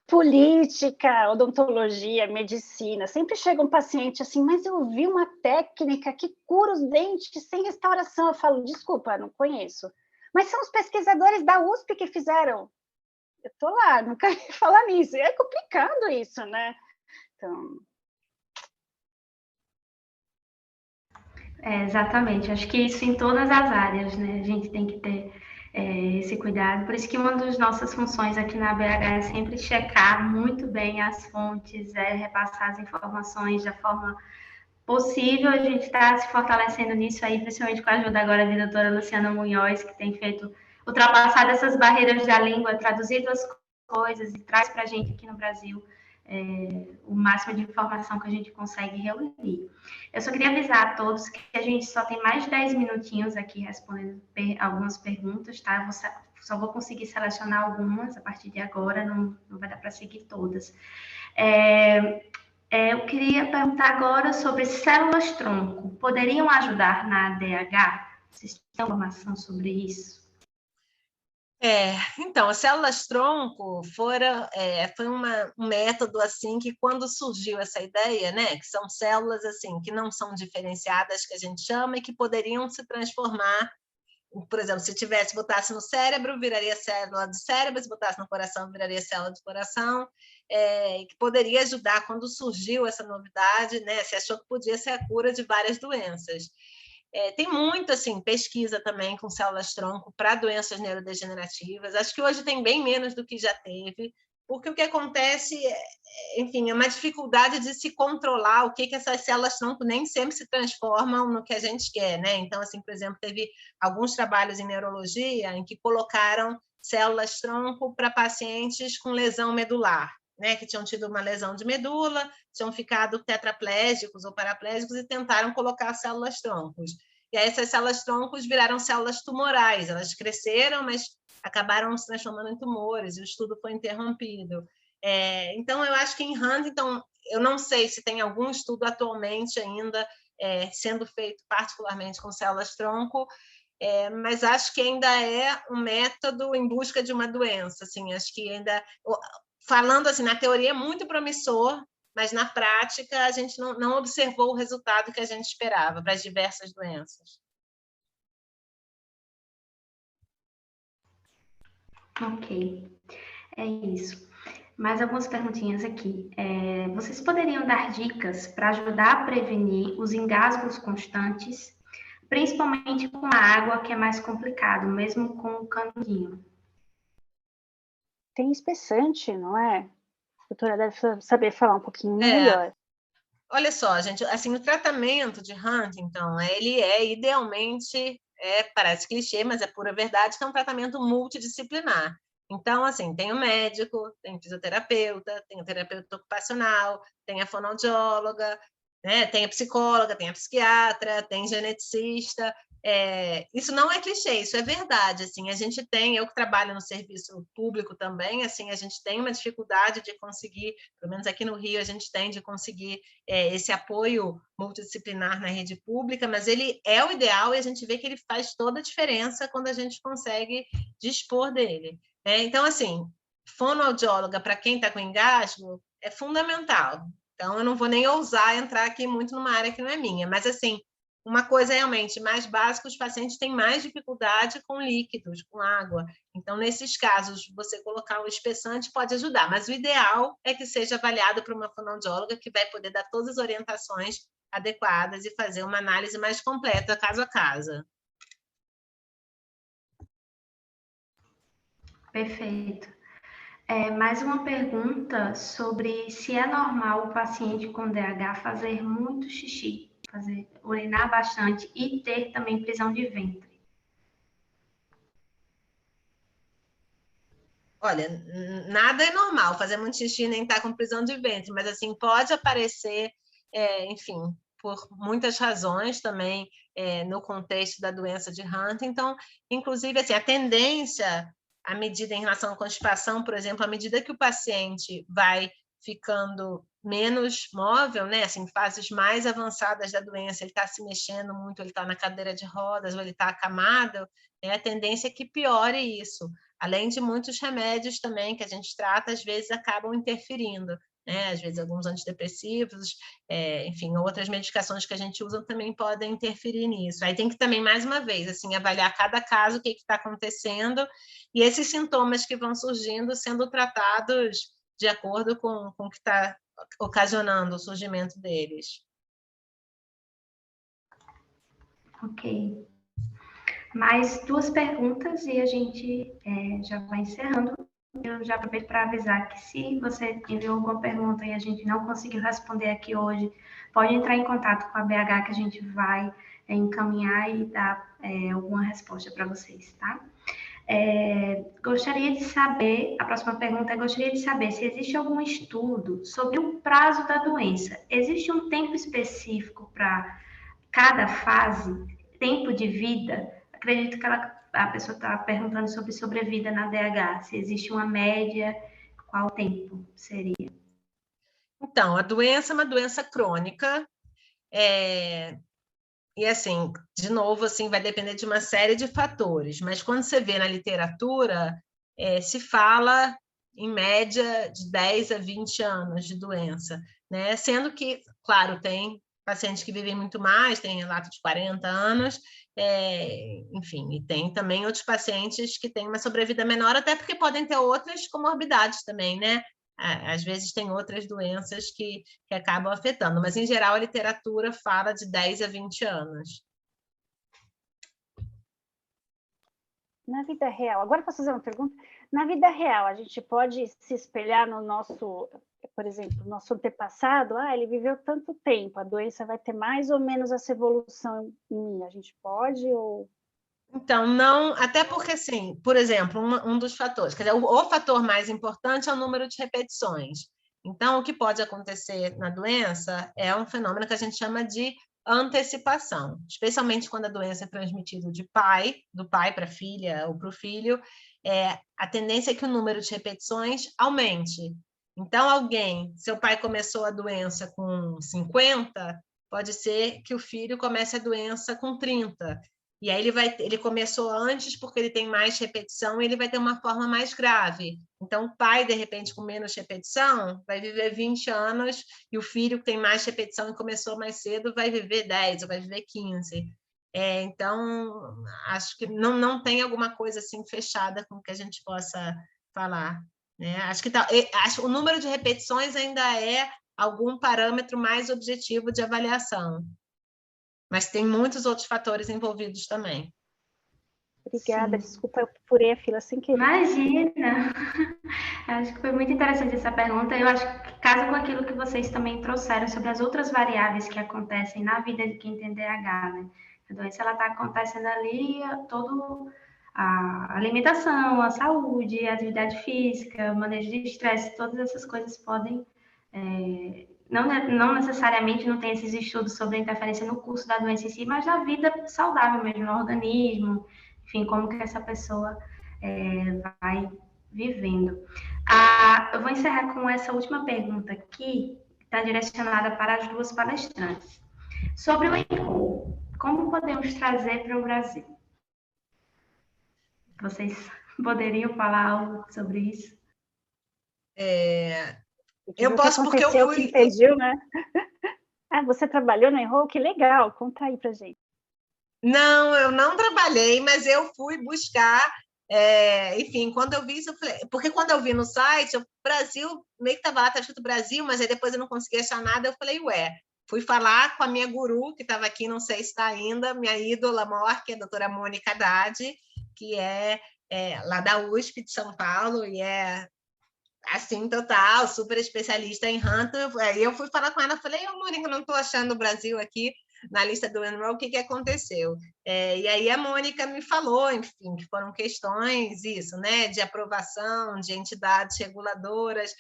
[SPEAKER 1] Política, odontologia, medicina. Sempre chega um paciente assim, mas eu vi uma técnica que cura os dentes sem restauração. Eu falo, desculpa, não conheço. Mas são os pesquisadores da USP que fizeram. Eu estou lá, nunca ia falar nisso. É complicado isso, né? Então...
[SPEAKER 2] Exatamente. Acho que isso em todas as áreas, né? A gente tem que ter esse cuidado. Por isso que uma das nossas funções aqui na BH é sempre checar muito bem as fontes, repassar as informações da forma possível. A gente está se fortalecendo nisso aí, principalmente com a ajuda agora da doutora Luciana Munhoz, que tem feito ultrapassar essas barreiras da língua, traduzido as coisas e traz para a gente aqui no Brasil o máximo de informação que a gente consegue reunir. Eu só queria avisar a todos que a gente só tem mais de 10 minutinhos aqui respondendo algumas perguntas, tá? Só vou conseguir selecionar algumas a partir de agora, não vai dar para seguir todas. Eu queria perguntar agora sobre células-tronco. Poderiam ajudar na ADH? Vocês têm informação sobre isso?
[SPEAKER 3] Então, as células-tronco foi um método assim que, quando surgiu essa ideia, né, que são células assim que não são diferenciadas, que a gente chama, e que poderiam se transformar, por exemplo, se botasse no cérebro, viraria célula de cérebro, se botasse no coração, viraria célula de coração, que poderia ajudar. Quando surgiu essa novidade, né, se achou que podia ser a cura de várias doenças. Tem muito assim, pesquisa também com células-tronco para doenças neurodegenerativas. Acho que hoje tem bem menos do que já teve, porque o que acontece enfim, é uma dificuldade de se controlar o que essas células-tronco nem sempre se transformam no que a gente quer, né? Então, assim, por exemplo, teve alguns trabalhos em neurologia em que colocaram células-tronco para pacientes com lesão medular, né, que tinham tido uma lesão de medula, tinham ficado tetraplégicos ou paraplégicos e tentaram colocar células-troncos. E aí essas células-troncos viraram células tumorais, elas cresceram, mas acabaram se transformando em tumores, e o estudo foi interrompido. Então, eu acho que em Huntington, eu não sei se tem algum estudo atualmente ainda sendo feito particularmente com células-tronco, mas acho que ainda é um método em busca de uma doença. Assim, acho que ainda... Falando assim, na teoria é muito promissor, mas na prática a gente não observou o resultado que a gente esperava para as diversas doenças.
[SPEAKER 2] Ok, é isso. Mais algumas perguntinhas aqui. Vocês poderiam dar dicas para ajudar a prevenir os engasgos constantes, principalmente com a água, que é mais complicado, mesmo com o canudinho?
[SPEAKER 1] Tem espessante, não é? A doutora deve saber falar um pouquinho melhor.
[SPEAKER 3] Olha só, gente, assim, o tratamento de Huntington, ele é idealmente, parece clichê, mas é pura verdade, que é um tratamento multidisciplinar. Então, assim, tem o médico, tem o fisioterapeuta, tem o terapeuta ocupacional, tem a fonoaudióloga, né? Tem a psicóloga, tem a psiquiatra, tem geneticista. Isso não é clichê, isso é verdade. Assim, a gente tem, eu que trabalho no serviço público também, assim, a gente tem uma dificuldade de conseguir, pelo menos aqui no Rio, a gente tem de conseguir esse apoio multidisciplinar na rede pública, mas ele é o ideal e a gente vê que ele faz toda a diferença quando a gente consegue dispor dele. Então, assim, fonoaudióloga para quem está com engasgo é fundamental. Então, eu não vou nem ousar entrar aqui muito numa área que não é minha, mas, assim, uma coisa realmente mais básica, os pacientes têm mais dificuldade com líquidos, com água. Então, nesses casos, você colocar o espessante pode ajudar, mas o ideal é que seja avaliado por uma fonoaudióloga que vai poder dar todas as orientações adequadas e fazer uma análise mais completa, caso a caso.
[SPEAKER 2] Perfeito. Mais uma pergunta sobre se é normal o paciente com DH fazer muito xixi, urinar bastante e ter também prisão de ventre.
[SPEAKER 3] Olha, nada é normal, fazer muito xixi nem estar com prisão de ventre, mas assim, pode aparecer, enfim, por muitas razões também no contexto da doença de Huntington. Inclusive, assim, a tendência, à medida em relação à constipação, por exemplo, à medida que o paciente vai ficando menos móvel, né, assim, fases mais avançadas da doença, ele está se mexendo muito, ele está na cadeira de rodas, ou ele está acamado, a tendência é que piore isso. Além de muitos remédios também que a gente trata, às vezes acabam interferindo, né? Às vezes alguns antidepressivos, enfim, outras medicações que a gente usa também podem interferir nisso. Aí tem que também, mais uma vez, assim, avaliar cada caso, o que está acontecendo, e esses sintomas que vão surgindo sendo tratados de acordo com o que está ocasionando o surgimento deles.
[SPEAKER 2] Ok. Mais duas perguntas e a gente já vai encerrando. Eu já aproveito para avisar que se você enviou alguma pergunta e a gente não conseguiu responder aqui hoje, pode entrar em contato com a BH que a gente vai encaminhar e dar alguma resposta para vocês, tá? Gostaria de saber, a próxima pergunta é, gostaria de saber se existe algum estudo sobre o prazo da doença. Existe um tempo específico para cada fase, tempo de vida? Acredito que a pessoa está perguntando sobre sobrevida na DH, se existe uma média, qual tempo seria?
[SPEAKER 3] Então, a doença é uma doença crônica, e assim, de novo, assim, vai depender de uma série de fatores, mas quando você vê na literatura, se fala em média de 10 a 20 anos de doença, né? Sendo que, claro, tem pacientes que vivem muito mais, tem relato de 40 anos, enfim, e tem também outros pacientes que têm uma sobrevida menor, até porque podem ter outras comorbidades também, né? Às vezes tem outras doenças que acabam afetando, mas em geral a literatura fala de 10 a 20 anos.
[SPEAKER 1] Na vida real, agora posso fazer uma pergunta? Na vida real, a gente pode se espelhar no nosso, por exemplo, nosso antepassado, ele viveu tanto tempo, a doença vai ter mais ou menos essa evolução em mim, a gente pode ou...
[SPEAKER 3] Então, não, até porque, assim, por exemplo, um dos fatores, quer dizer, o fator mais importante é o número de repetições. Então, o que pode acontecer na doença é um fenômeno que a gente chama de antecipação, especialmente quando a doença é transmitida do pai para a filha ou para o filho, a tendência é que o número de repetições aumente. Então, seu pai começou a doença com 50, pode ser que o filho comece a doença com 30. E aí ele começou antes porque ele tem mais repetição e ele vai ter uma forma mais grave. Então, o pai, de repente, com menos repetição, vai viver 20 anos, e o filho que tem mais repetição e começou mais cedo vai viver 10 ou vai viver 15. Então, acho que não tem alguma coisa assim fechada com que a gente possa falar, né? Acho que o número de repetições ainda é algum parâmetro mais objetivo de avaliação. Mas tem muitos outros fatores envolvidos também.
[SPEAKER 1] Obrigada, sim. Desculpa, eu furei a fila sem querer.
[SPEAKER 2] Imagina! Acho que foi muito interessante essa pergunta. Eu acho que casa com aquilo que vocês também trouxeram sobre as outras variáveis que acontecem na vida de quem tem DH, né? A doença está acontecendo ali, toda a alimentação, a saúde, a atividade física, o manejo de estresse, todas essas coisas podem... Não necessariamente não tem esses estudos sobre a interferência no curso da doença em si, mas na vida saudável mesmo, no organismo, enfim, como que essa pessoa vai vivendo. Eu vou encerrar com essa última pergunta aqui, que está direcionada para as duas palestrantes. Sobre o enrolo, como podemos trazer para o Brasil? Vocês poderiam falar algo sobre isso?
[SPEAKER 3] Eu posso, porque eu fui...
[SPEAKER 1] que impediu, né? Você trabalhou no Enroll? Que legal, conta aí pra gente.
[SPEAKER 3] Não, eu não trabalhei, mas eu fui buscar, enfim, quando eu vi isso, eu falei, porque quando eu vi no site, o Brasil, meio que estava lá, estava escrito Brasil, mas aí depois eu não consegui achar nada, eu falei, fui falar com a minha guru, que estava aqui, não sei se está ainda, minha ídola maior, que é a doutora Mônica Haddad, que é lá da USP de São Paulo, e é assim, total, super especialista em Hunter. Aí eu fui falar com ela, falei, Mônica, não estou achando o Brasil aqui na lista do UNRWA, o que aconteceu? E aí a Mônica me falou, enfim, que foram questões, isso, né, de aprovação de entidades reguladoras.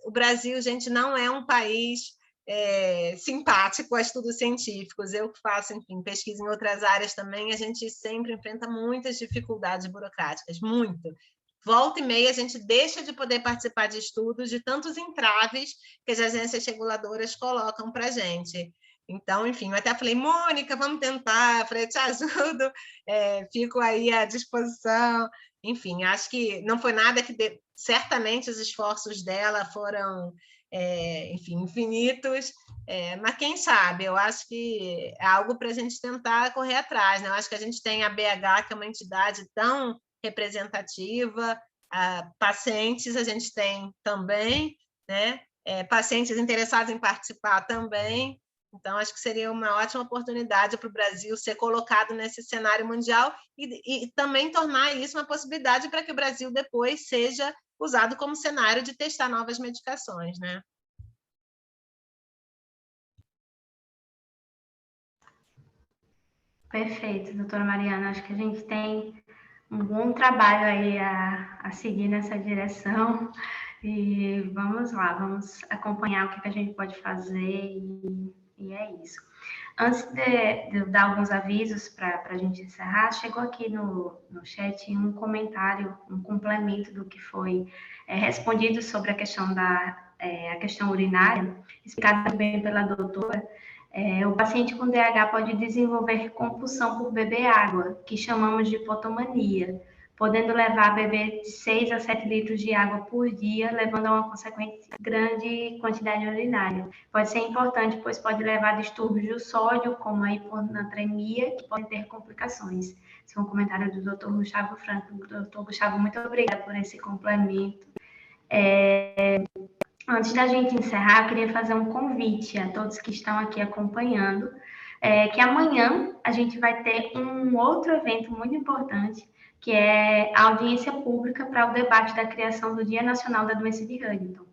[SPEAKER 3] O Brasil, gente, não é um país simpático a estudos científicos. Eu que faço, enfim, pesquisa em outras áreas também, a gente sempre enfrenta muitas dificuldades burocráticas, muito. Volta e meia, a gente deixa de poder participar de estudos de tantos entraves que as agências reguladoras colocam para a gente. Então, enfim, eu até falei, Mônica, vamos tentar, eu falei, te ajudo, fico aí à disposição. Enfim, acho que não foi nada que... Certamente os esforços dela foram, enfim, infinitos, mas quem sabe, eu acho que é algo para a gente tentar correr atrás, né? Eu acho que a gente tem a BH, que é uma entidade tão representativa, pacientes a gente tem também, né? Pacientes interessados em participar também. Então, acho que seria uma ótima oportunidade para o Brasil ser colocado nesse cenário mundial e também tornar isso uma possibilidade para que o Brasil depois seja usado como cenário de testar novas medicações, né?
[SPEAKER 2] Perfeito, doutora Mariana. Acho que a gente tem um bom trabalho aí a seguir nessa direção e vamos lá, vamos acompanhar o que a gente pode fazer e é isso. Antes de eu dar alguns avisos para a gente encerrar, chegou aqui no chat um comentário, um complemento do que foi respondido sobre a questão a questão urinária, explicado também pela doutora. O paciente com DH pode desenvolver compulsão por beber água, que chamamos de hipotomania, podendo levar a beber de 6 a 7 litros de água por dia, levando a uma consequente grande quantidade urinária. Pode ser importante, pois pode levar a distúrbios do sódio, como a hiponatremia, que podem ter complicações. Esse foi um comentário do Dr. Gustavo Franco. Dr. Gustavo, muito obrigada por esse complemento. Antes da gente encerrar, eu queria fazer um convite a todos que estão aqui acompanhando, que amanhã a gente vai ter um outro evento muito importante, que é a audiência pública para o debate da criação do Dia Nacional da Doença de Huntington.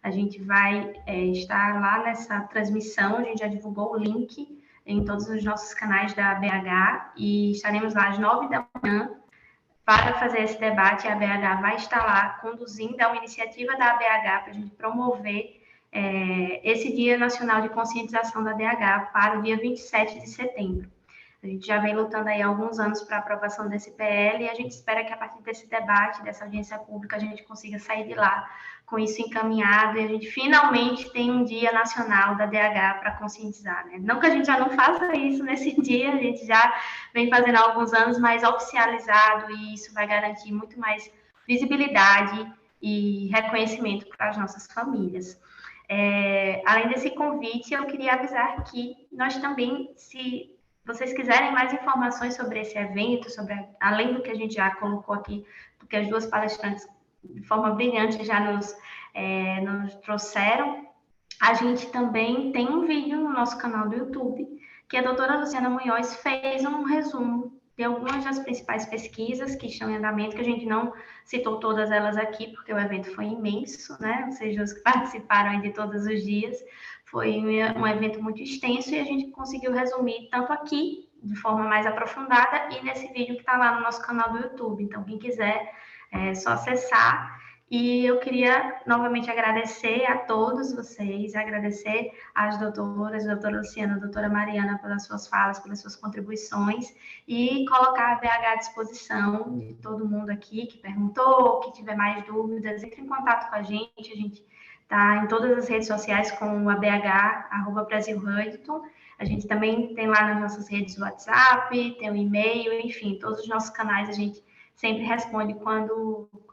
[SPEAKER 2] A gente vai estar lá nessa transmissão, a gente já divulgou o link em todos os nossos canais da BH e estaremos lá às 9 da manhã para fazer esse debate. A BH vai estar lá conduzindo uma iniciativa da ABH para a gente promover esse Dia Nacional de Conscientização da DH para o dia 27 de setembro. A gente já vem lutando aí há alguns anos para a aprovação desse PL e a gente espera que a partir desse debate, dessa audiência pública, a gente consiga sair de lá com isso encaminhado e a gente finalmente tem um Dia Nacional da DH para conscientizar, né? Não que a gente já não faça isso nesse dia, a gente já vem fazendo há alguns anos, mas oficializado, e isso vai garantir muito mais visibilidade e reconhecimento para as nossas famílias. Além desse convite, eu queria avisar que nós também, se vocês quiserem mais informações sobre esse evento, além do que a gente já colocou aqui, porque as duas palestrantes de forma brilhante já nos trouxeram, a gente também tem um vídeo no nosso canal do YouTube, que a doutora Luciana Munhoz fez um resumo de algumas das principais pesquisas que estão em andamento, que a gente não citou todas elas aqui, porque o evento foi imenso, né? Ou seja, os que participaram de todos os dias, foi um evento muito extenso e a gente conseguiu resumir tanto aqui, de forma mais aprofundada, e nesse vídeo que está lá no nosso canal do YouTube. Então, quem quiser, é só acessar. E eu queria novamente agradecer a todos vocês, agradecer às doutoras, a doutora Luciana, a doutora Mariana, pelas suas falas, pelas suas contribuições, e colocar a BH à disposição de todo mundo aqui que perguntou, que tiver mais dúvidas, entre em contato com a gente está em todas as redes sociais com a BH, @BrasilHuntington. A gente também tem lá nas nossas redes o WhatsApp, tem o e-mail, enfim, todos os nossos canais a gente sempre responde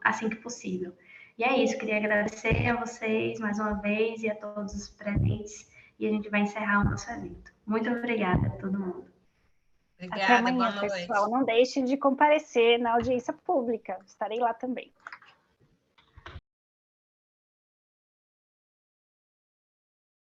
[SPEAKER 2] assim que possível. E é isso, queria agradecer a vocês mais uma vez e a todos os presentes, e a gente vai encerrar o nosso evento. Muito obrigada a todo mundo.
[SPEAKER 1] Obrigada, até amanhã, pessoal. Não deixem de comparecer na audiência pública, estarei lá também.